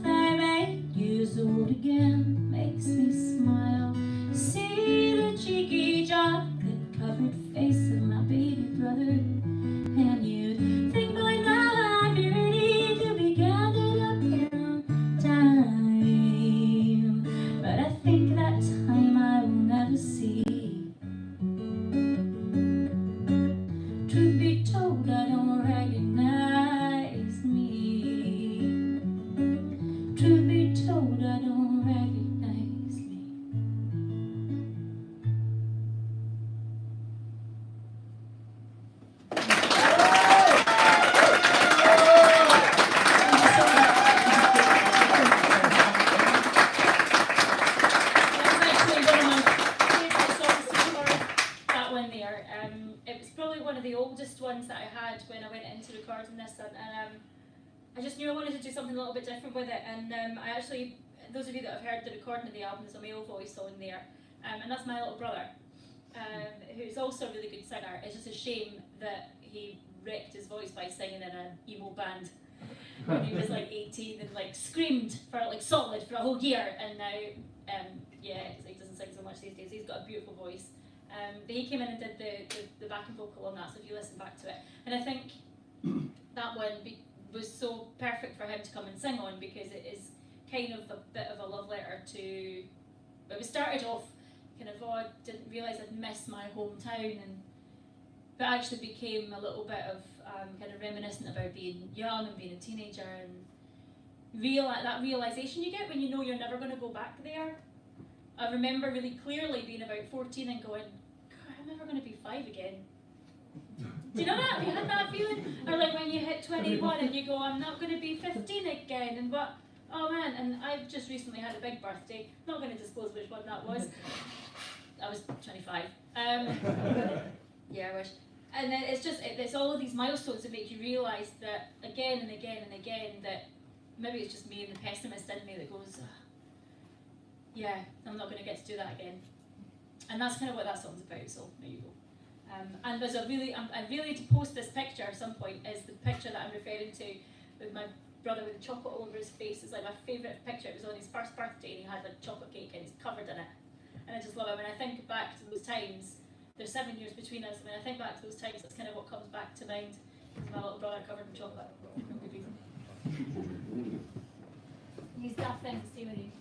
I made years old again makes me smile. See the cheeky chocolate-covered face of my baby brother, and you'd think by now I'd be ready to be gathered up in time. But I think that time I will never see. that one there. It was probably one of the oldest ones that I had when I went into recording this, and I just knew I wanted to do something a little bit different with it. And I actually, those of you that have heard the recording of the album, there's a male voice on there, and that's my little brother, who's also a really good singer. It's just a shame that he wrecked his voice by singing in an emo band when he was like 18 and like screamed for like solid for a whole year, and now yeah, he doesn't sing so much these days. He's got a beautiful voice. But he came in and did the backing vocal on that, so if you listen back to it, and I think that one was so perfect for him to come and sing on, because it is kind of a bit of a love letter to, it was started off kind of, oh, I didn't realise I'd missed my hometown, but actually became a little bit of kind of reminiscent about being young and being a teenager, and that realisation you get when you know you're never going to go back there. I remember really clearly being about 14 and going, God, I'm never going to be 5 again. Do you know that? Have you had that feeling? Or like when you hit 21 and you go, I'm not going to be 15 again, and what? Oh man, and I've just recently had a big birthday. Not going to disclose which one that was. I was 25. Yeah, I wish. And then it's all of these milestones that make you realise that again and again and again that maybe it's just me and the pessimist in me that goes, yeah, I'm not going to get to do that again. And that's kind of what that song's about, so there you go. And there's I really to post this picture at some point, is the picture that I'm referring to with my brother with the chocolate all over his face. It's like my favourite picture. It was on his first birthday and he had like chocolate cake and he's covered in it. And I just love it. When I think back to those times, there's 7 years between us, when I think back to those times, that's kind of what comes back to mind. Is my little brother covered in chocolate. For no good reason. These daft things to stay with you.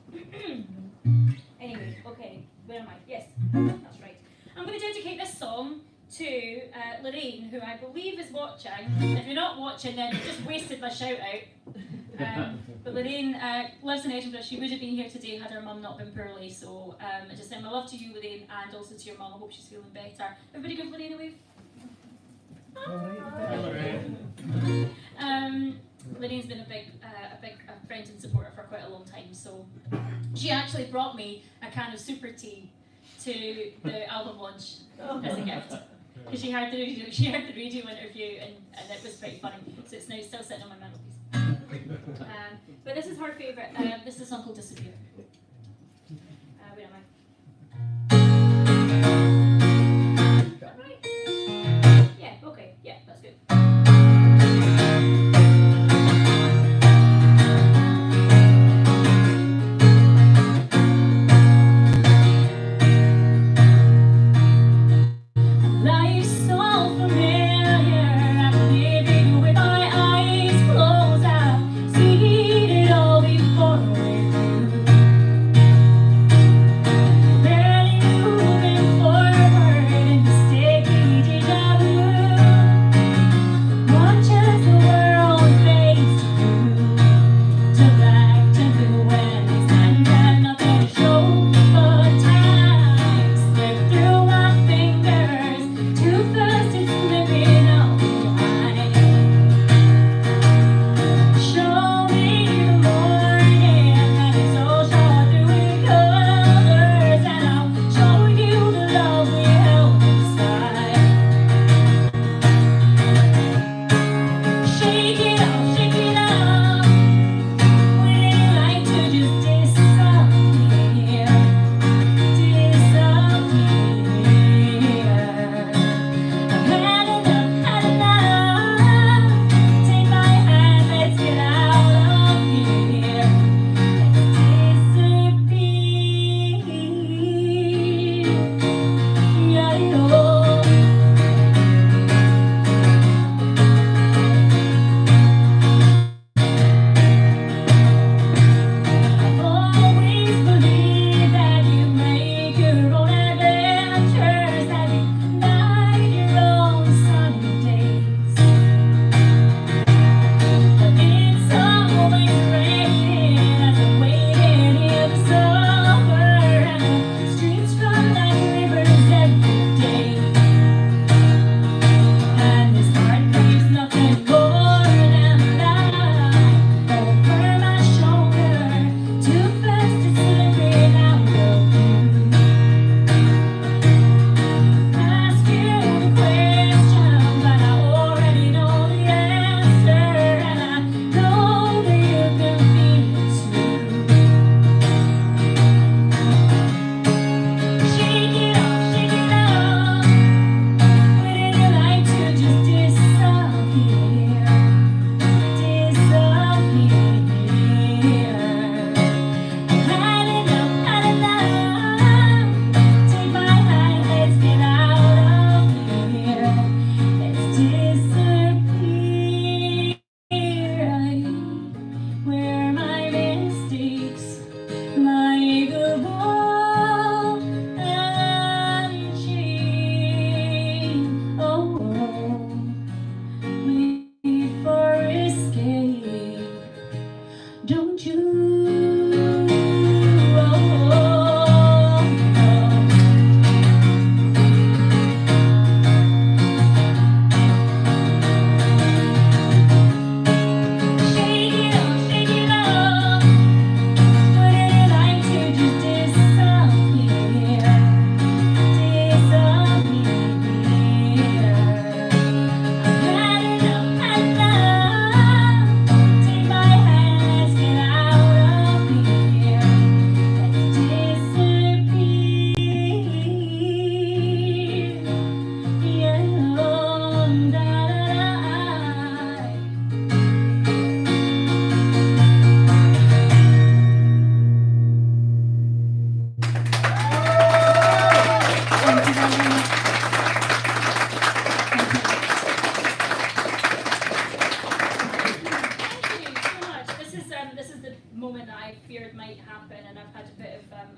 Anyway, okay, where am I? Yes, that's right. I'm going to dedicate this song to Lorraine, who I believe is watching. If you're not watching, then you just wasted my shout out. But Lorraine lives in Edinburgh. She would have been here today had her mum not been poorly. So I just send my love to you, Lorraine, and also to your mum. I hope she's feeling better. Everybody give Lorraine a wave. Lorraine's been a big friend and supporter for quite a long time. So she actually brought me a can of super tea to the album launch as a gift, because she heard the radio interview and it was pretty funny. So it's now still sitting on my mantelpiece. But this is her favourite. This is a song called Disappear. Where am I? Right. Yeah. Okay. Yeah, that's good. Seen it all before.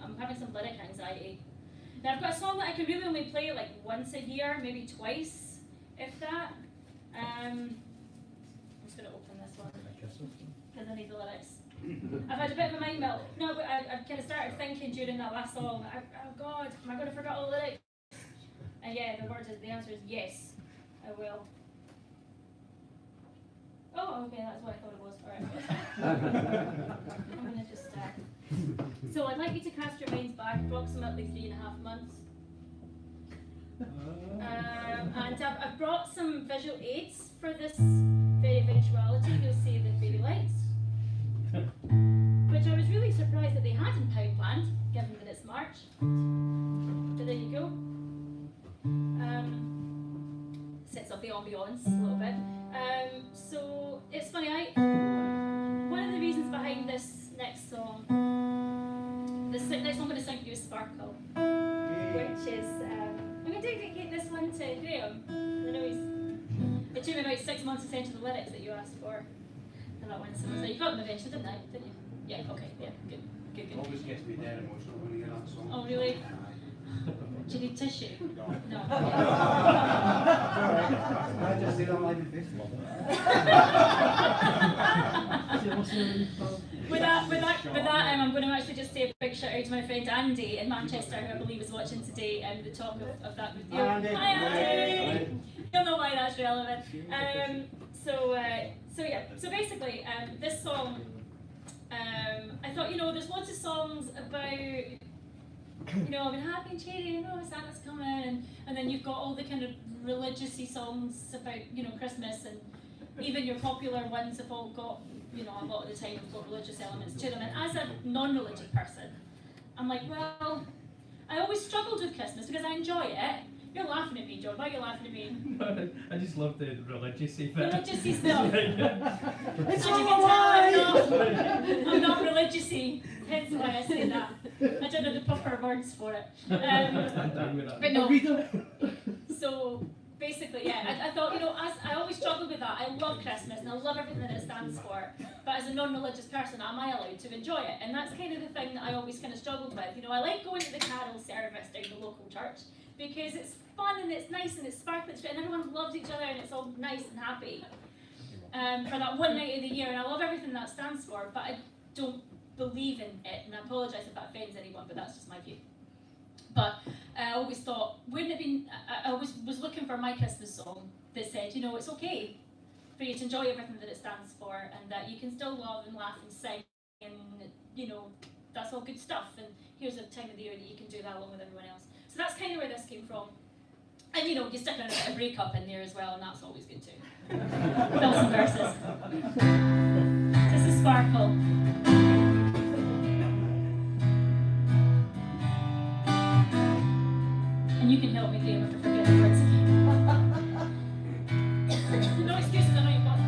I'm having some lyric anxiety. Now I've got a song that I can really only play like once a year, maybe twice, if that. I'm just going to open this one because I need the lyrics. I've had a bit of a mind melt. No, but I kind of started thinking during that last song, oh God, am I going to forget all the lyrics? And yeah, the answer is yes, I will. Oh, okay, that's what I thought it was. Alright. I'm going to just start. So I'd like you to cast your minds back approximately 3.5 months. And I've brought some visual aids for this very eventuality. You'll see the fairy lights, which I was really surprised that they hadn't planned, given that it's March. But there you go. Sets off the ambiance a little bit. So it's funny. One of the reasons behind this next song, next song I'm going to sing for you is Sparkle, which is I'm going to dedicate this one to Graham. I know it took me about 6 months to send you the lyrics that you asked for that one. So you got them eventually, didn't you? Yeah. Okay. Yeah. Good. Always gets me dead emotional when you hear that song. Oh really? Do you need tissue? No. I just say that like this. With that, I'm going to actually just say a big shout out to my friend Andy in Manchester, who I believe is watching today, and the talk of that video. Hi, Andy. Hi, Andy. You'll know why that's relevant. So basically, this song, I thought, there's lots of songs about, I've been happy and cheery, Santa's coming, and then you've got all the kind of religious-y songs about, Christmas, and even your popular ones have all got, a lot of the time have got religious elements to them. And as a non-religious person, I'm like, well, I always struggled with Christmas because I enjoy it. You're laughing at me, John. Why are you laughing at me? I just love the religious-y bit. Religious-y stuff. It's As you can tell, I'm not religious-y. Hence why I say that. I don't know the proper words for it. I'm done with that. But no. So basically, yeah, I thought, as I always struggled with that. I love Christmas and I love everything that it stands for. But as a non-religious person, am I allowed to enjoy it? And that's kind of the thing that I always kind of struggled with. I like going to the carol service down the local church because it's fun and it's nice and it's sparkling and everyone loves each other and it's all nice and happy for that one night of the year. And I love everything that stands for, but I don't believe in it. And I apologise if that offends anyone, but that's just my view. But I always thought, wouldn't it be, I always was looking for my Christmas song that said, it's okay for you to enjoy everything that it stands for and that you can still love and laugh and sing and, that's all good stuff. And here's a time of the year that you can do that along with everyone else. So that's kind of where this came from. And, you stick a bit of breakup in there as well, and that's always good too. Fill some verses. This is Sparkle. And you can help me, Graham, if I forget the words. No excuses, I know you've got them.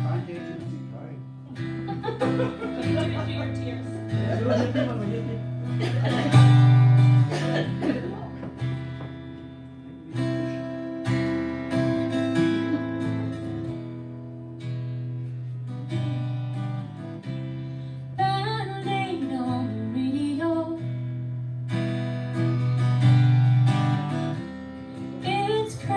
You love it through your tears. Band-aid on the radio. It's crazy.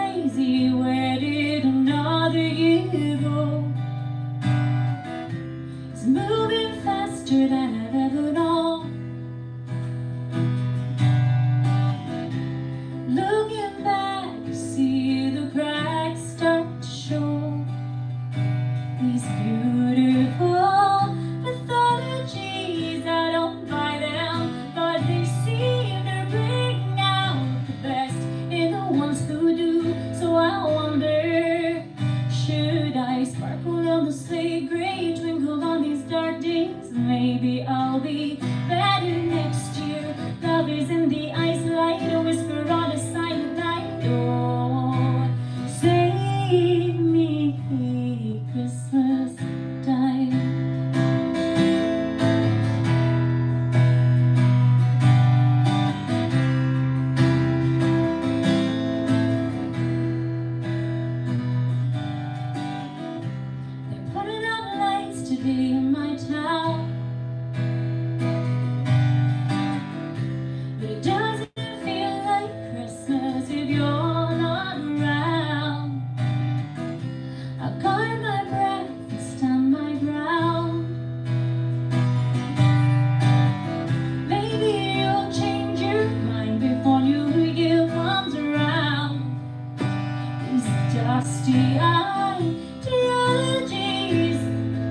dusty ideologies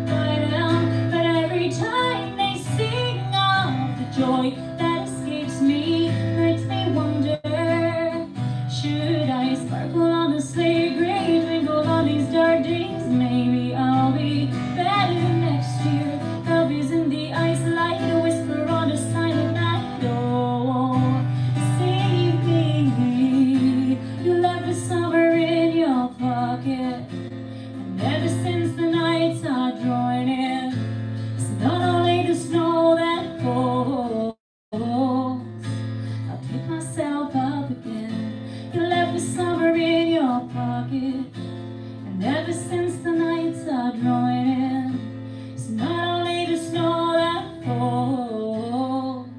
die down, but every time they sing of the joy that escapes me, makes me wonder, should I sparkle on the slate grave, twinkle on these dark days? Maybe I'll be better next year. Love is in the ice like a whisper on a silent night. Oh, save me. You left the summer in your pocket, and ever since the nights are drawing in, it's not only the snow that falls, I'll pick myself up again. You left the summer in your pocket, and ever since the nights are drawing in, it's not only the snow that falls,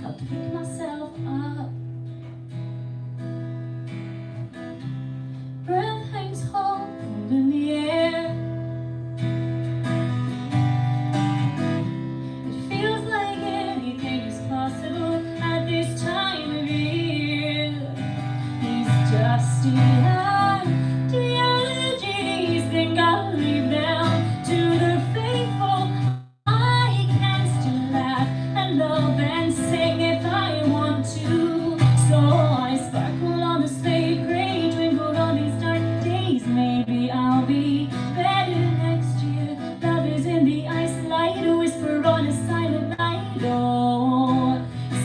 I'll pick myself up. Breath hangs cold in the air. It feels like anything is possible at this time of year. These dusty ideologies, think I'll leave them to the faithful. I can still laugh and love and sing if I want to. So I sparkle on the slate grave, twinkle on these dark days. Maybe I'll be better next year. Love is in the ice light, a whisper on a silent night. Oh,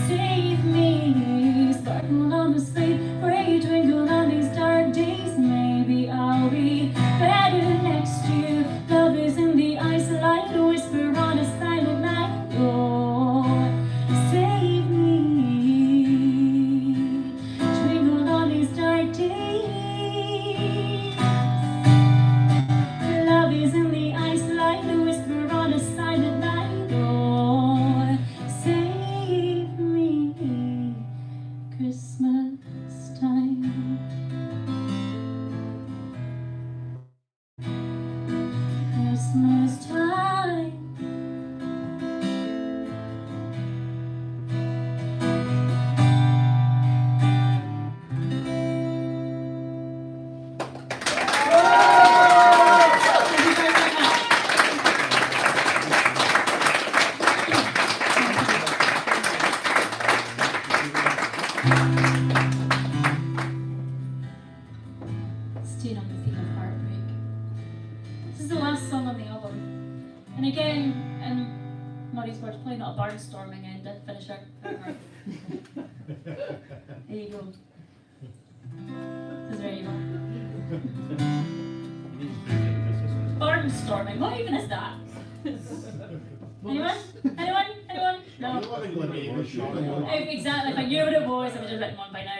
save me. Sparkle on the slate grave, twinkle on these dark days. Maybe I'll be better next year. Love is in the ice light, a whisper on a silent night. Oh, save me. Twinkle on these dark days. Love is in the ice light, a whisper on a silent night. Oh, save me. Christmas time. Christmas time. Staying on the theme of heartbreak. This is the last song on the album. And again, in Murray's words, probably not a barnstorming end to finish our part. There you go. This is where you go. Barnstorming, what even is that? Anyone? Anyone? Anyone? No. Exactly, if I knew what it was, I would have written one by now.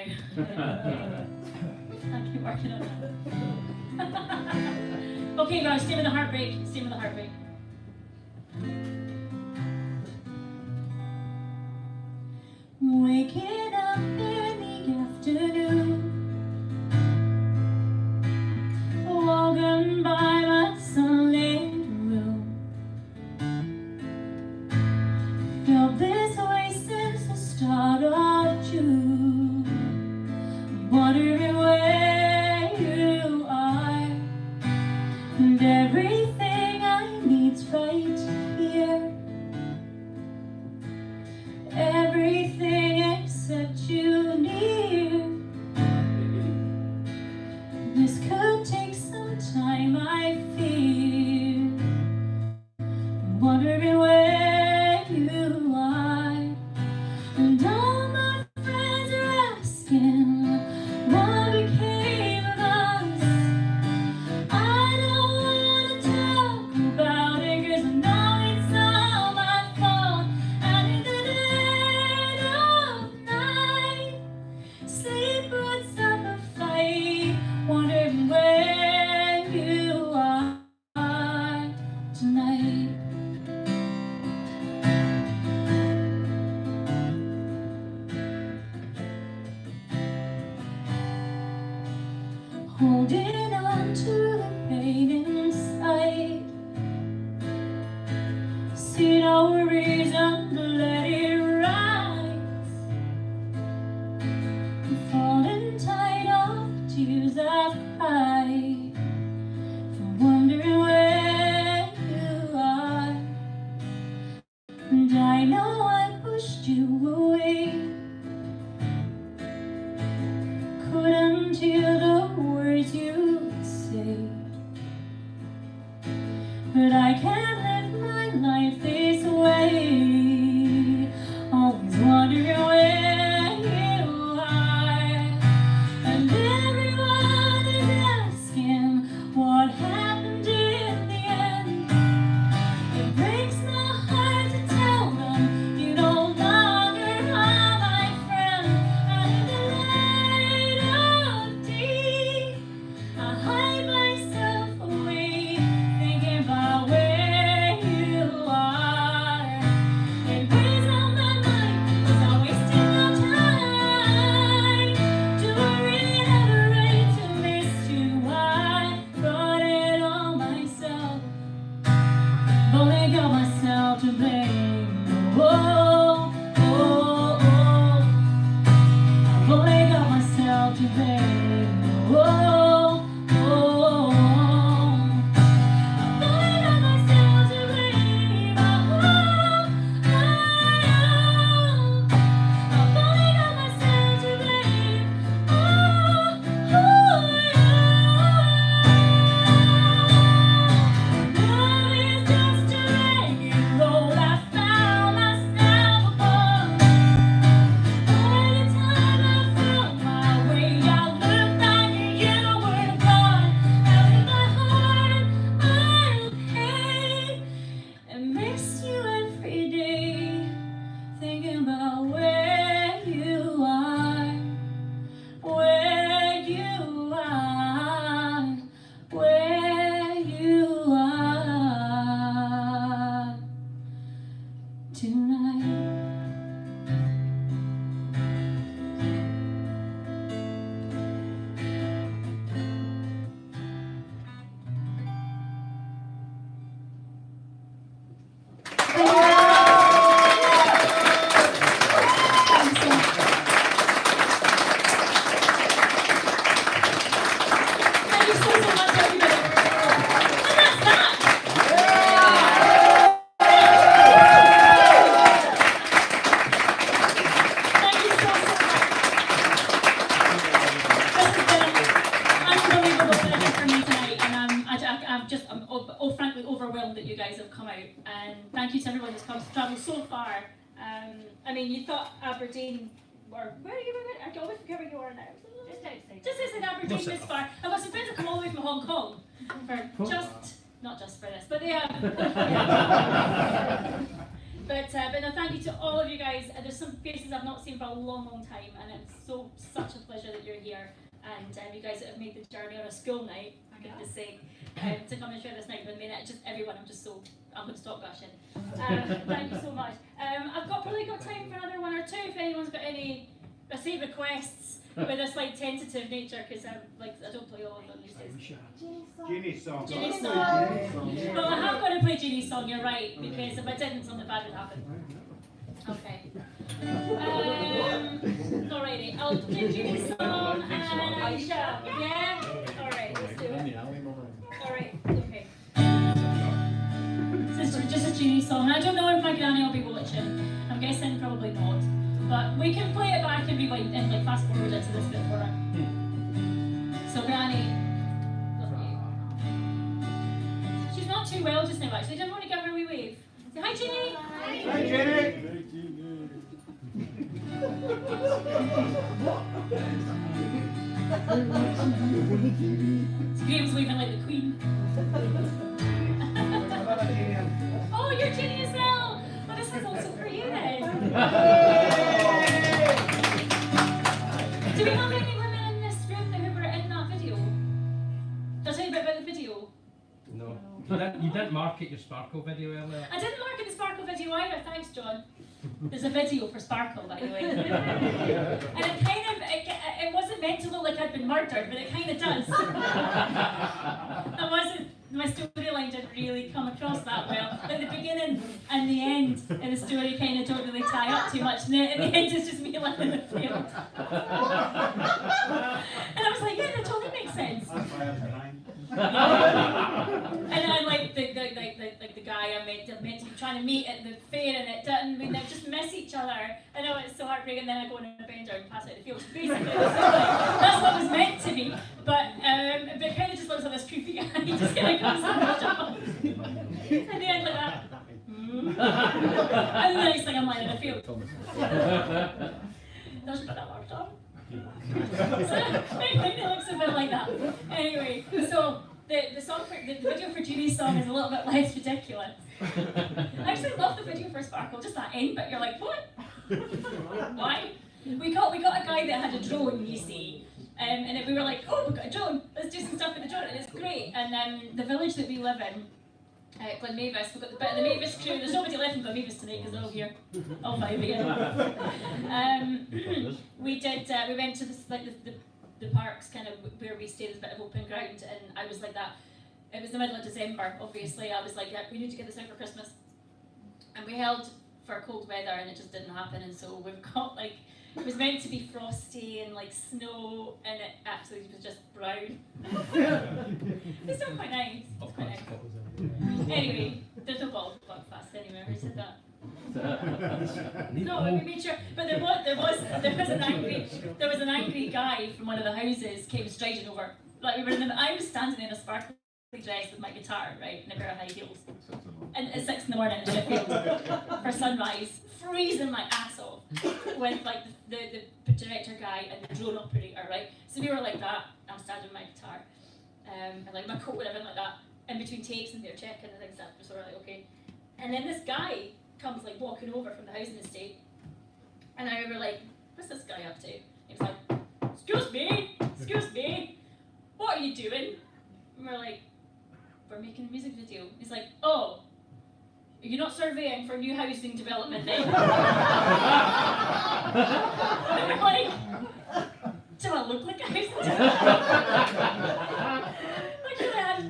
I keep working on that. Okay guys, stay with the heartbreak, stay with the heartbreak. Waking up in the afternoon, walking by my sunlit room, felt this way since the start of June, wondering where you are, and everything I need's right here. Everything except you near. This could take some time, I fear. Wondering where you are, and all my friends are asking what became of us. I don't wanna talk about it, 'cause I know it's all my fault. And in the dead of night, sleep puts up a fight, wondering where you are tonight. Holding on to the pain inside, see no reason to let it rise. Falling tight off tears I've for wondering where you are. And I know I pushed you away, couldn't hear the words you say, but I can't live my life this way, always wondering where you are. And everyone is asking what happened in the end. It breaks my heart to tell them you no longer are my friend. And in the light of day, I hide myself away, thinking about where you are. It weighs on my mind, 'cause I'm wasting no time. Do I really have a right to miss you? I brought it on myself. I've only got myself to blame. Oh, oh, oh. I've only got myself to blame. Oh, oh, oh. I've only got myself to blame. Oh, oh, oh. I've only got myself to blame. Oh, oh, love is just a ragged road I found myself upon. By the time I found my way, I looked like you were gone. Out in my heart, I'll pay and miss you every day, thinking about where you are, where you are, where you are tonight. Thank you so much, everybody. And that's that. Thank you so much. This has been an unbelievable pleasure for me tonight, and I'm frankly overwhelmed that you guys have come out. And thank you to everyone who's come to travel so far. I mean, you thought Aberdeen, or where are you? I always forget where you are now. Just outside Aberdeen this far. I've got some friends that come all the way from Hong Kong for not just for this, but they have. But no, thank you to all of you guys. There's some faces I've not seen for a long, long time, and it's such a pleasure that you're here. And you guys that have made the journey on a school night, for goodness sake, to come and share this night with me. Just everyone, I'm going to stop gushing. Thank you so much. I've probably got time for another one or two if anyone's got any, I say requests with a slight tentative nature, because I don't play all of them these days. Jeannie's song. Jeannie's song. Well, I have got to play Jeannie's song, you're right, because if I didn't, something bad would happen. Okay. Alrighty, I'll do Jeannie's song and Aisha. Yeah? Alright, let's do it. Alright, okay. This is just a Jeannie song. I don't know if my granny will be watching. I'm guessing probably not. But we can play it back and rewind and fast forward into this bit for her. So Granny, love you. She's not too well just now actually. Don't want to give her a wee wave. Say hi Jeannie! Hi, Jenny. Graham's waving like the Queen. Oh, you're Jeannie as well! Well, this is also for you then. Do we have any women in this room who were in that video? Did I tell you a bit about the video? No. You didn't market your Sparkle video earlier. I didn't market the Sparkle video either, thanks John. There's a video for Sparkle, by the way. And it wasn't meant to look like I'd been murdered, but it kind of does. My storyline didn't really come across that well. Like the beginning and the end in the story kind of don't really tie up too much. And in the end it's just me lying in the field. And I was like, yeah, that totally makes sense. And like the guy I meant to be trying to meet at the fair, and it didn't. We just miss each other. I know it's so heartbreaking. And then I go on a bender and pass out the field. Basically, that's what it was meant to be. But it kind of just looks like this creepy guy. He just kind of comes and up. And the end like that. And the next thing I'm lying in a field. Doesn't that work on? So it looks a bit like that. Anyway, so the song for the video for Judy's song is a little bit less ridiculous. I actually love the video for Sparkle, just that end bit. You're like, what? Why? We got a guy that had a drone, you see, and we were like, oh, we've got a drone. Let's do some stuff with the drone, and it's great. And the village that we live in. Glenmavis, we've got the bit of the Mavis crew. There's nobody left in Glenmavis tonight because they're all here, all five again. We went to this, like the parks, kind of where we stay. There's a bit of open ground, and I was like that. It was the middle of December, obviously. I was like, yeah, we need to get this out for Christmas, and we held for cold weather, and it just didn't happen. And so we've got like. It was meant to be frosty and like snow, and it absolutely was just brown. It's still quite nice. It's quite nice. Anyway, there's no ball fast anywhere. Who said that? No, we made sure. But there was an angry guy from one of the houses came striding over. Like I was standing in a sparkly dress with my guitar, right, and a pair of high heels, and at 6 in the morning in a field for sunrise, freezing my ass off with like the director guy and the drone operator, right. So we were like that. I'm standing with my guitar, and like my coat and everything like that. In between takes, and they're checking and things, that was sort of like okay. And then this guy comes like walking over from the housing estate, and I remember like, what's this guy up to? He was like, excuse me, what are you doing? And we're like, we're making a music video. He's like, oh, you're not surveying for new housing development then? And we're like, do I look like a housing development?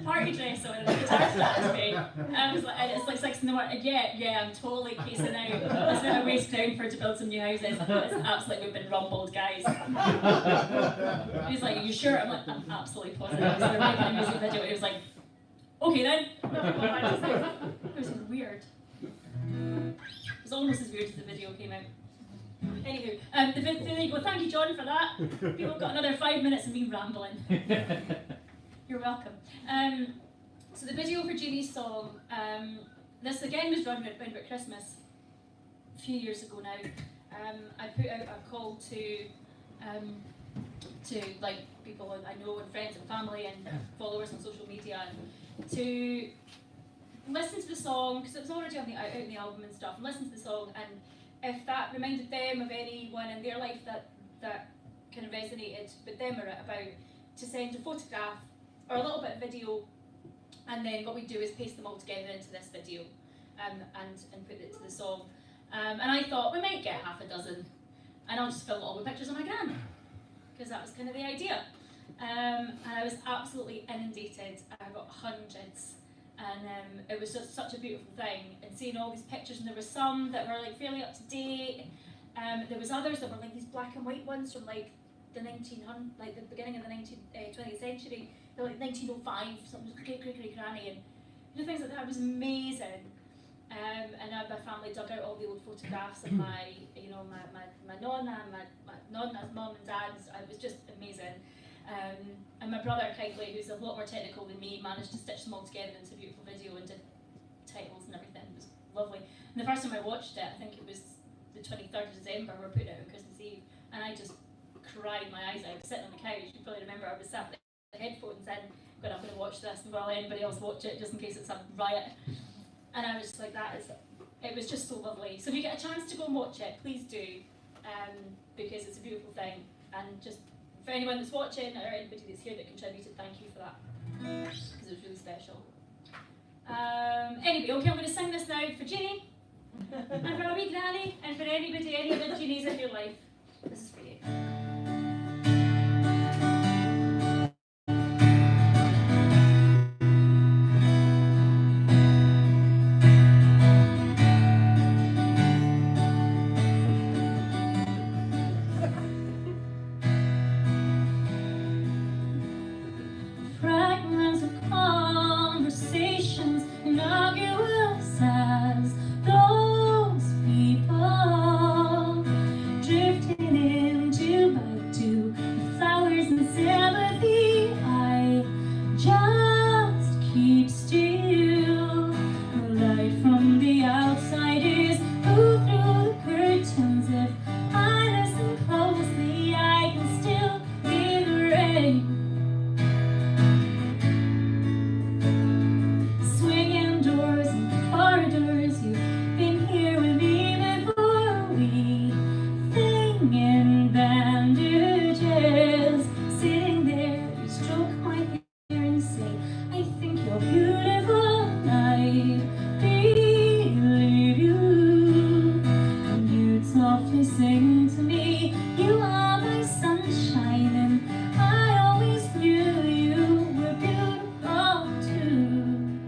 Party dress on and the guitar starts me. I was like, and it's like 6 in the morning. Yeah, I'm totally casing out. That's what I waste ground for to build some new houses. It's absolutely, we've been rumbled, guys. He's like, are you sure? I'm like, I'm absolutely positive. So we're making a music video. He was like, okay then. It was weird. It was almost as weird as the video came out. Anywho, there you go. Thank you, John, for that. People got another 5 minutes of me rambling. You're welcome. So the video for Jeannie's song, this again was run around about Christmas a few years ago now. I put out a call to like people I know and friends and family and followers on social media and to listen to the song, because it was already out in the album and stuff, and listen to the song, and if that reminded them of anyone in their life that kind of resonated with them or about, to send a photograph or a little bit of video, and then what we do is paste them all together into this video and put it to the song. And I thought we might get half a dozen, and I'll just fill it all with pictures of my gran, because that was kind of the idea. And I was absolutely inundated. I got hundreds, and it was just such a beautiful thing. And seeing all these pictures, and there were some that were like fairly up to date. There was others that were like these black and white ones from like the 1900s, like the beginning of the 20th century. They're like 1905, something great granny, and things like that. It was amazing. And my family dug out all the old photographs of my nonna and my nonna's mum and dad's. It was just amazing. And my brother kindly, who's a lot more technical than me, managed to stitch them all together into a beautiful video and did titles and everything. It was lovely. And the first time I watched it, I think it was the 23rd of December, we put it out on Christmas Eve, and I just cried my eyes out. I was sitting on the couch. You probably remember I was sat with the headphones in, going, I'm going to watch this, and will anybody else watch it, just in case it's a riot. And I was just like, it was just so lovely. So if you get a chance to go and watch it, please do, because it's a beautiful thing. And just for anyone that's watching, or anybody that's here that contributed, thank you for that, because it was really special. Anyway, okay, I'm going to sing this now for Ginny, and for my wee granny, and for anybody, any other Ginnies in your life. This is for you. say, I think you're beautiful, I believe you. And you'd softly sing to me, you are my sunshine, and I always knew you were beautiful too.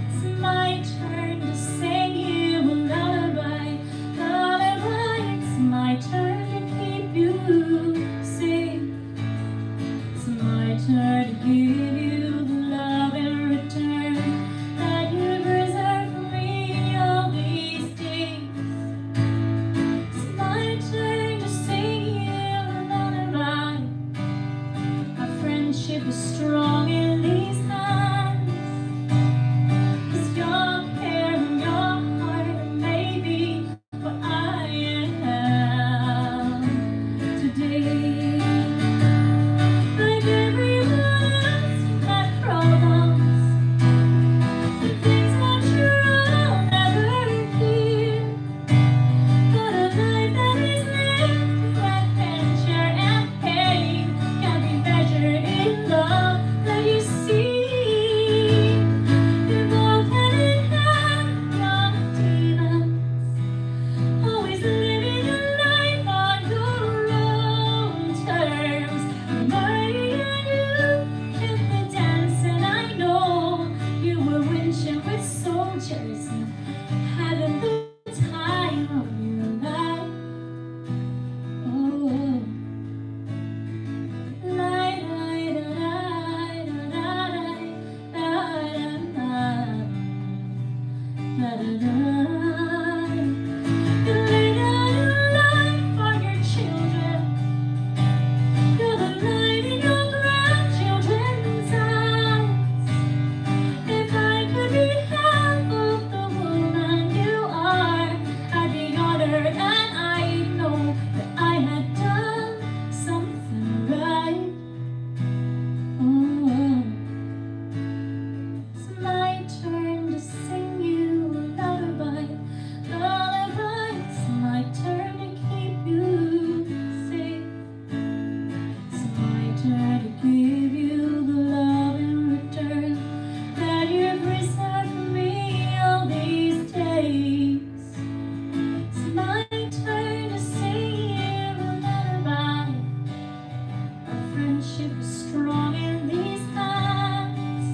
It's my turn to sing you a lullaby, lullaby. It's my turn to keep you safe. It's my turn to give you the love in return that you've reserved for me all these days. It's my turn to sing you a lullaby. Our friendship is strong in these hands. 'Cause your care and your heart may be what I am today. Like everyone else, my problems, the things I'm sure I'll never hear. But a life that is lived through adventure and pain can be measured in love that you see. You're both hand in hand, young demons, always living a life on your own terms. Marty and you hit the dance, and I know you were winching with soldiers and having the time of your life. Oh, light, light, light, light, light, light. You lay down your life for your children. You're the light in your grandchildren's eyes. If I could be half of the woman you are, I'd be honored, and I know that I had done something right. Oh, it's my turn to sing you a lullaby, lullaby. It's my turn to keep you safe. It's my turn to give you the love in return that you've reserved for me all these days. It's my turn to sing you a lullaby. Our friendship is strong in these hands.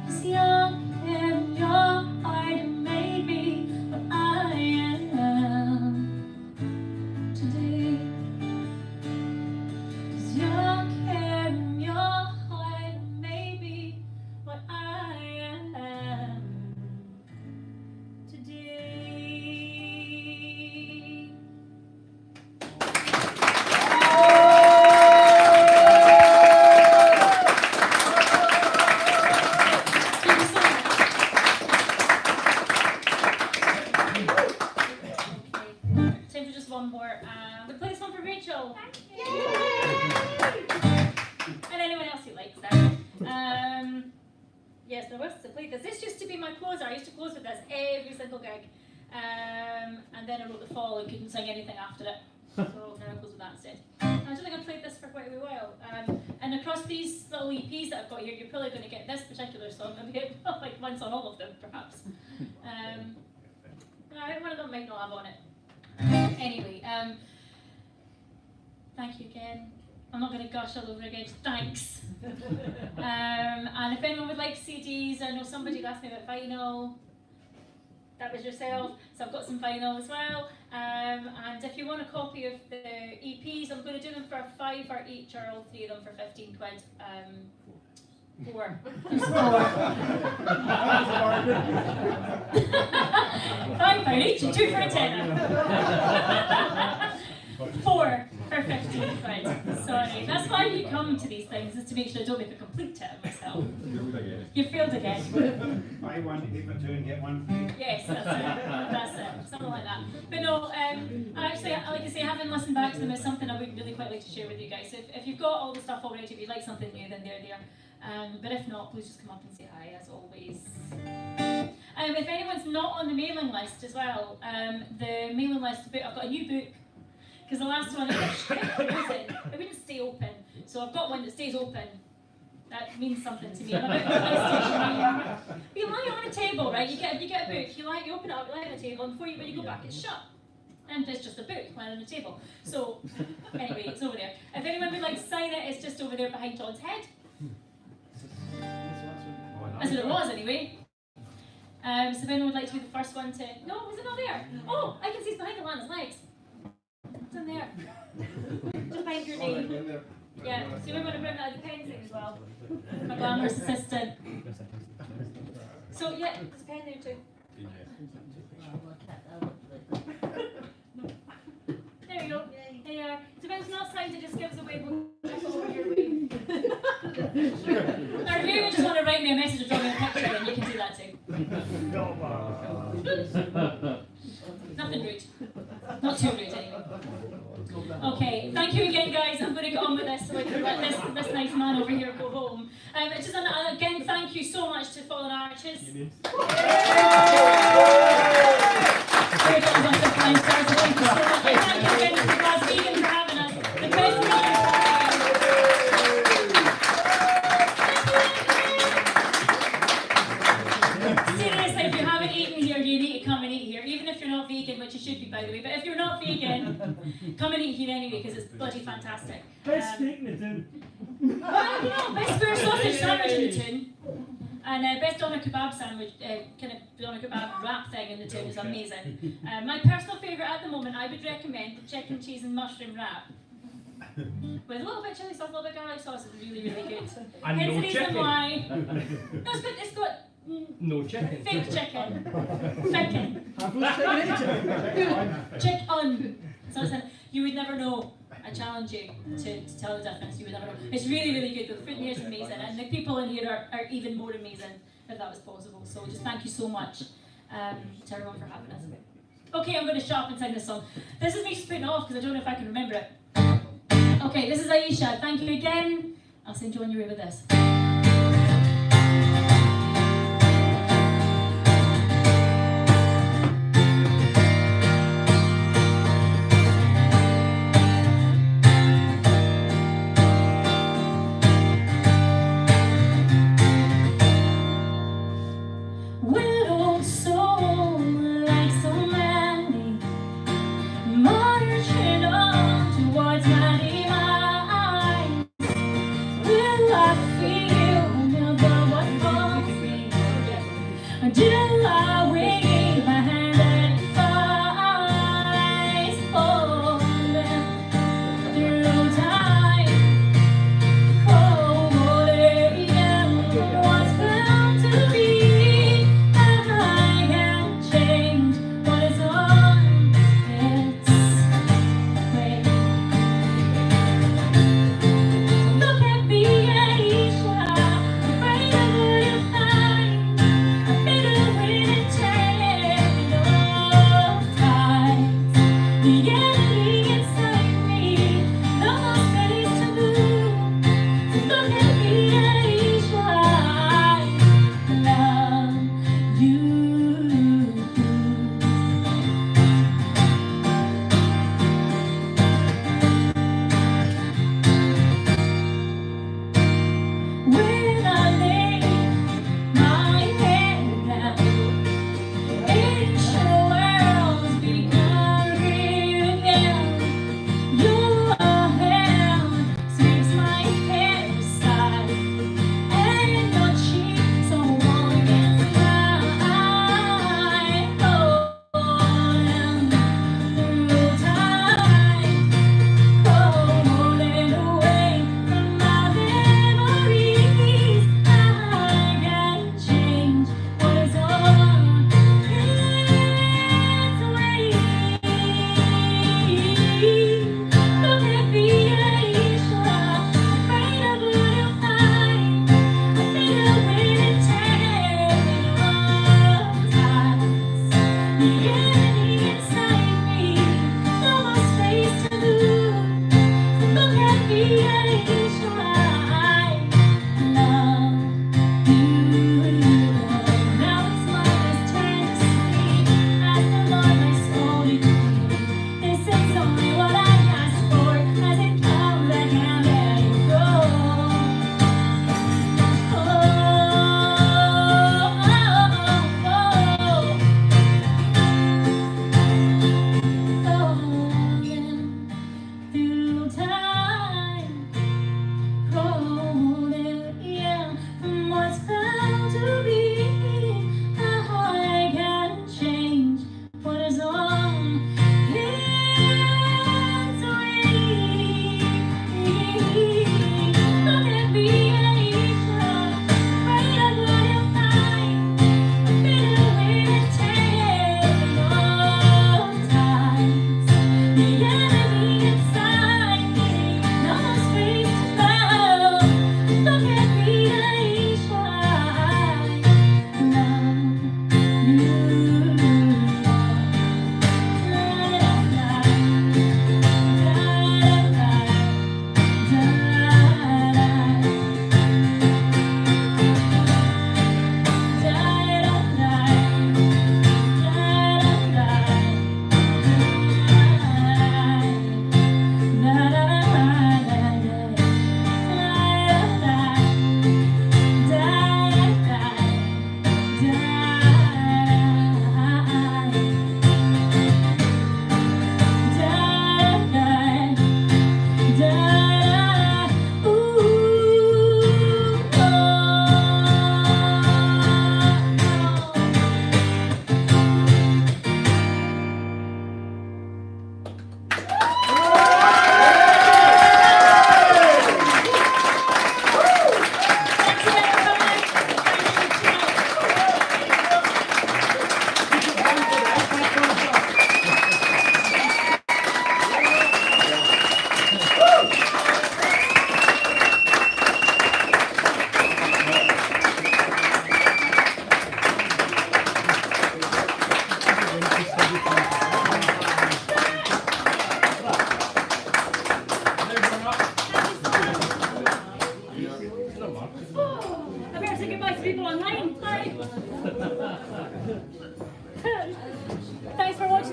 'Cause your care and your heart made me what I am today. 'Cause your care and your heart made me what I am today. Thank you so much. Time for just one more. We'll play this one for Rachel. And anyone else who likes that. Yes, there was to play this. This used to be my closer. I used to close with this every single gig. And then I wrote the fall and couldn't sing anything after it. So now I close with that instead. I don't think I've played this for quite a wee while. And across these little EPs that I've got here, you're probably going to get this particular song, maybe like once on all of them, perhaps. One of them might not have on it. Anyway, thank you again. I'm not going to gush all over again, just thanks. And if anyone would like CDs, I know somebody asked me about vinyl. That was yourself, so I've got some vinyl as well. And if you want a copy of the EPs, I'm going to do them for £5 for each, or all three of them for 15 quid. Four. £5 each and 2 for a tenner. 4 for 15 quid. Sorry, that's why you come to these things, is to make sure I don't make a complete tit of myself. You failed again. Buy one, keep it two, and get one free. Yes, that's it. That's it. Something like that. But no, actually, like I say, having listened back to them is something I would really quite like to share with you guys. So if you've got all the stuff already, if you'd like something new, then they're there. But if not, please just come up and say hi, as always. If anyone's not on the mailing list as well, the mailing list book, I've got a new book, because the last one, it wouldn't stay open. So I've got one that stays open. That means something to me. I'm about PlayStation. You lie on a table, right? You get a book. You open it up, you lie on a table, and before when you go back, it's shut. And it's just a book lying on the table. So anyway, it's over there. If anyone would like to sign it, it's just over there behind Todd's head. That's what it was anyway. So if anyone would like to be the first one to... No, was it not there? Oh, I can see it's behind the land's legs. It's in there. Just behind your name. Yeah, so we're going to bring that the pen thing as well. My glamorous assistant. So yeah, there's a pen there too. There we go. There you are. So if it's not signed, it just gives away. We'll just over your way. Or if you just want to write me a message or draw me a picture, then you can do that too. Nothing rude. Not too rude anyway. Okay, thank you again, guys. I'm going to get on with this so I can let this nice man over here go home. Again, thank you so much to Fallen Arches. Thank you again to Glasvegan for having us. The best Seriously, if you haven't eaten here, you need to come and eat here. Even if you're not vegan, which you should be, by the way. But if you're not vegan, come and eat here anyway, because it's bloody fantastic. Best steak in the town. Well, you know, best square sausage sandwich in the tune. And best doner kebab sandwich, kind of doner kebab wrap thing in the tune is amazing. My personal favourite at the moment, I would recommend the chicken, cheese and mushroom wrap. With a little bit of chilli sauce, a little bit of garlic sauce, it's really, really good. And Hence no the reason chicken. why... No, it's got No chicken. fake chicken. Chicken. Chicken. So listen, you would never know. I challenge you to tell the difference. You would never know. It's really, really good. The food here is amazing, and the people in here are even more amazing if that was possible. So just thank you so much to everyone for having us. Okay, I'm going to shut up and sing this song. This is me just putting it off because I don't know if I can remember it. Okay, this is Aisha. Thank you again. I'll send you on your way with this. Will I feel never what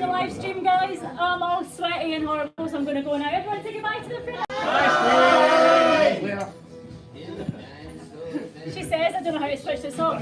the live stream, guys. I'm all sweaty and horrible, so I'm going to go now. Everyone say goodbye to the friend. She says, I don't know how to switch this off.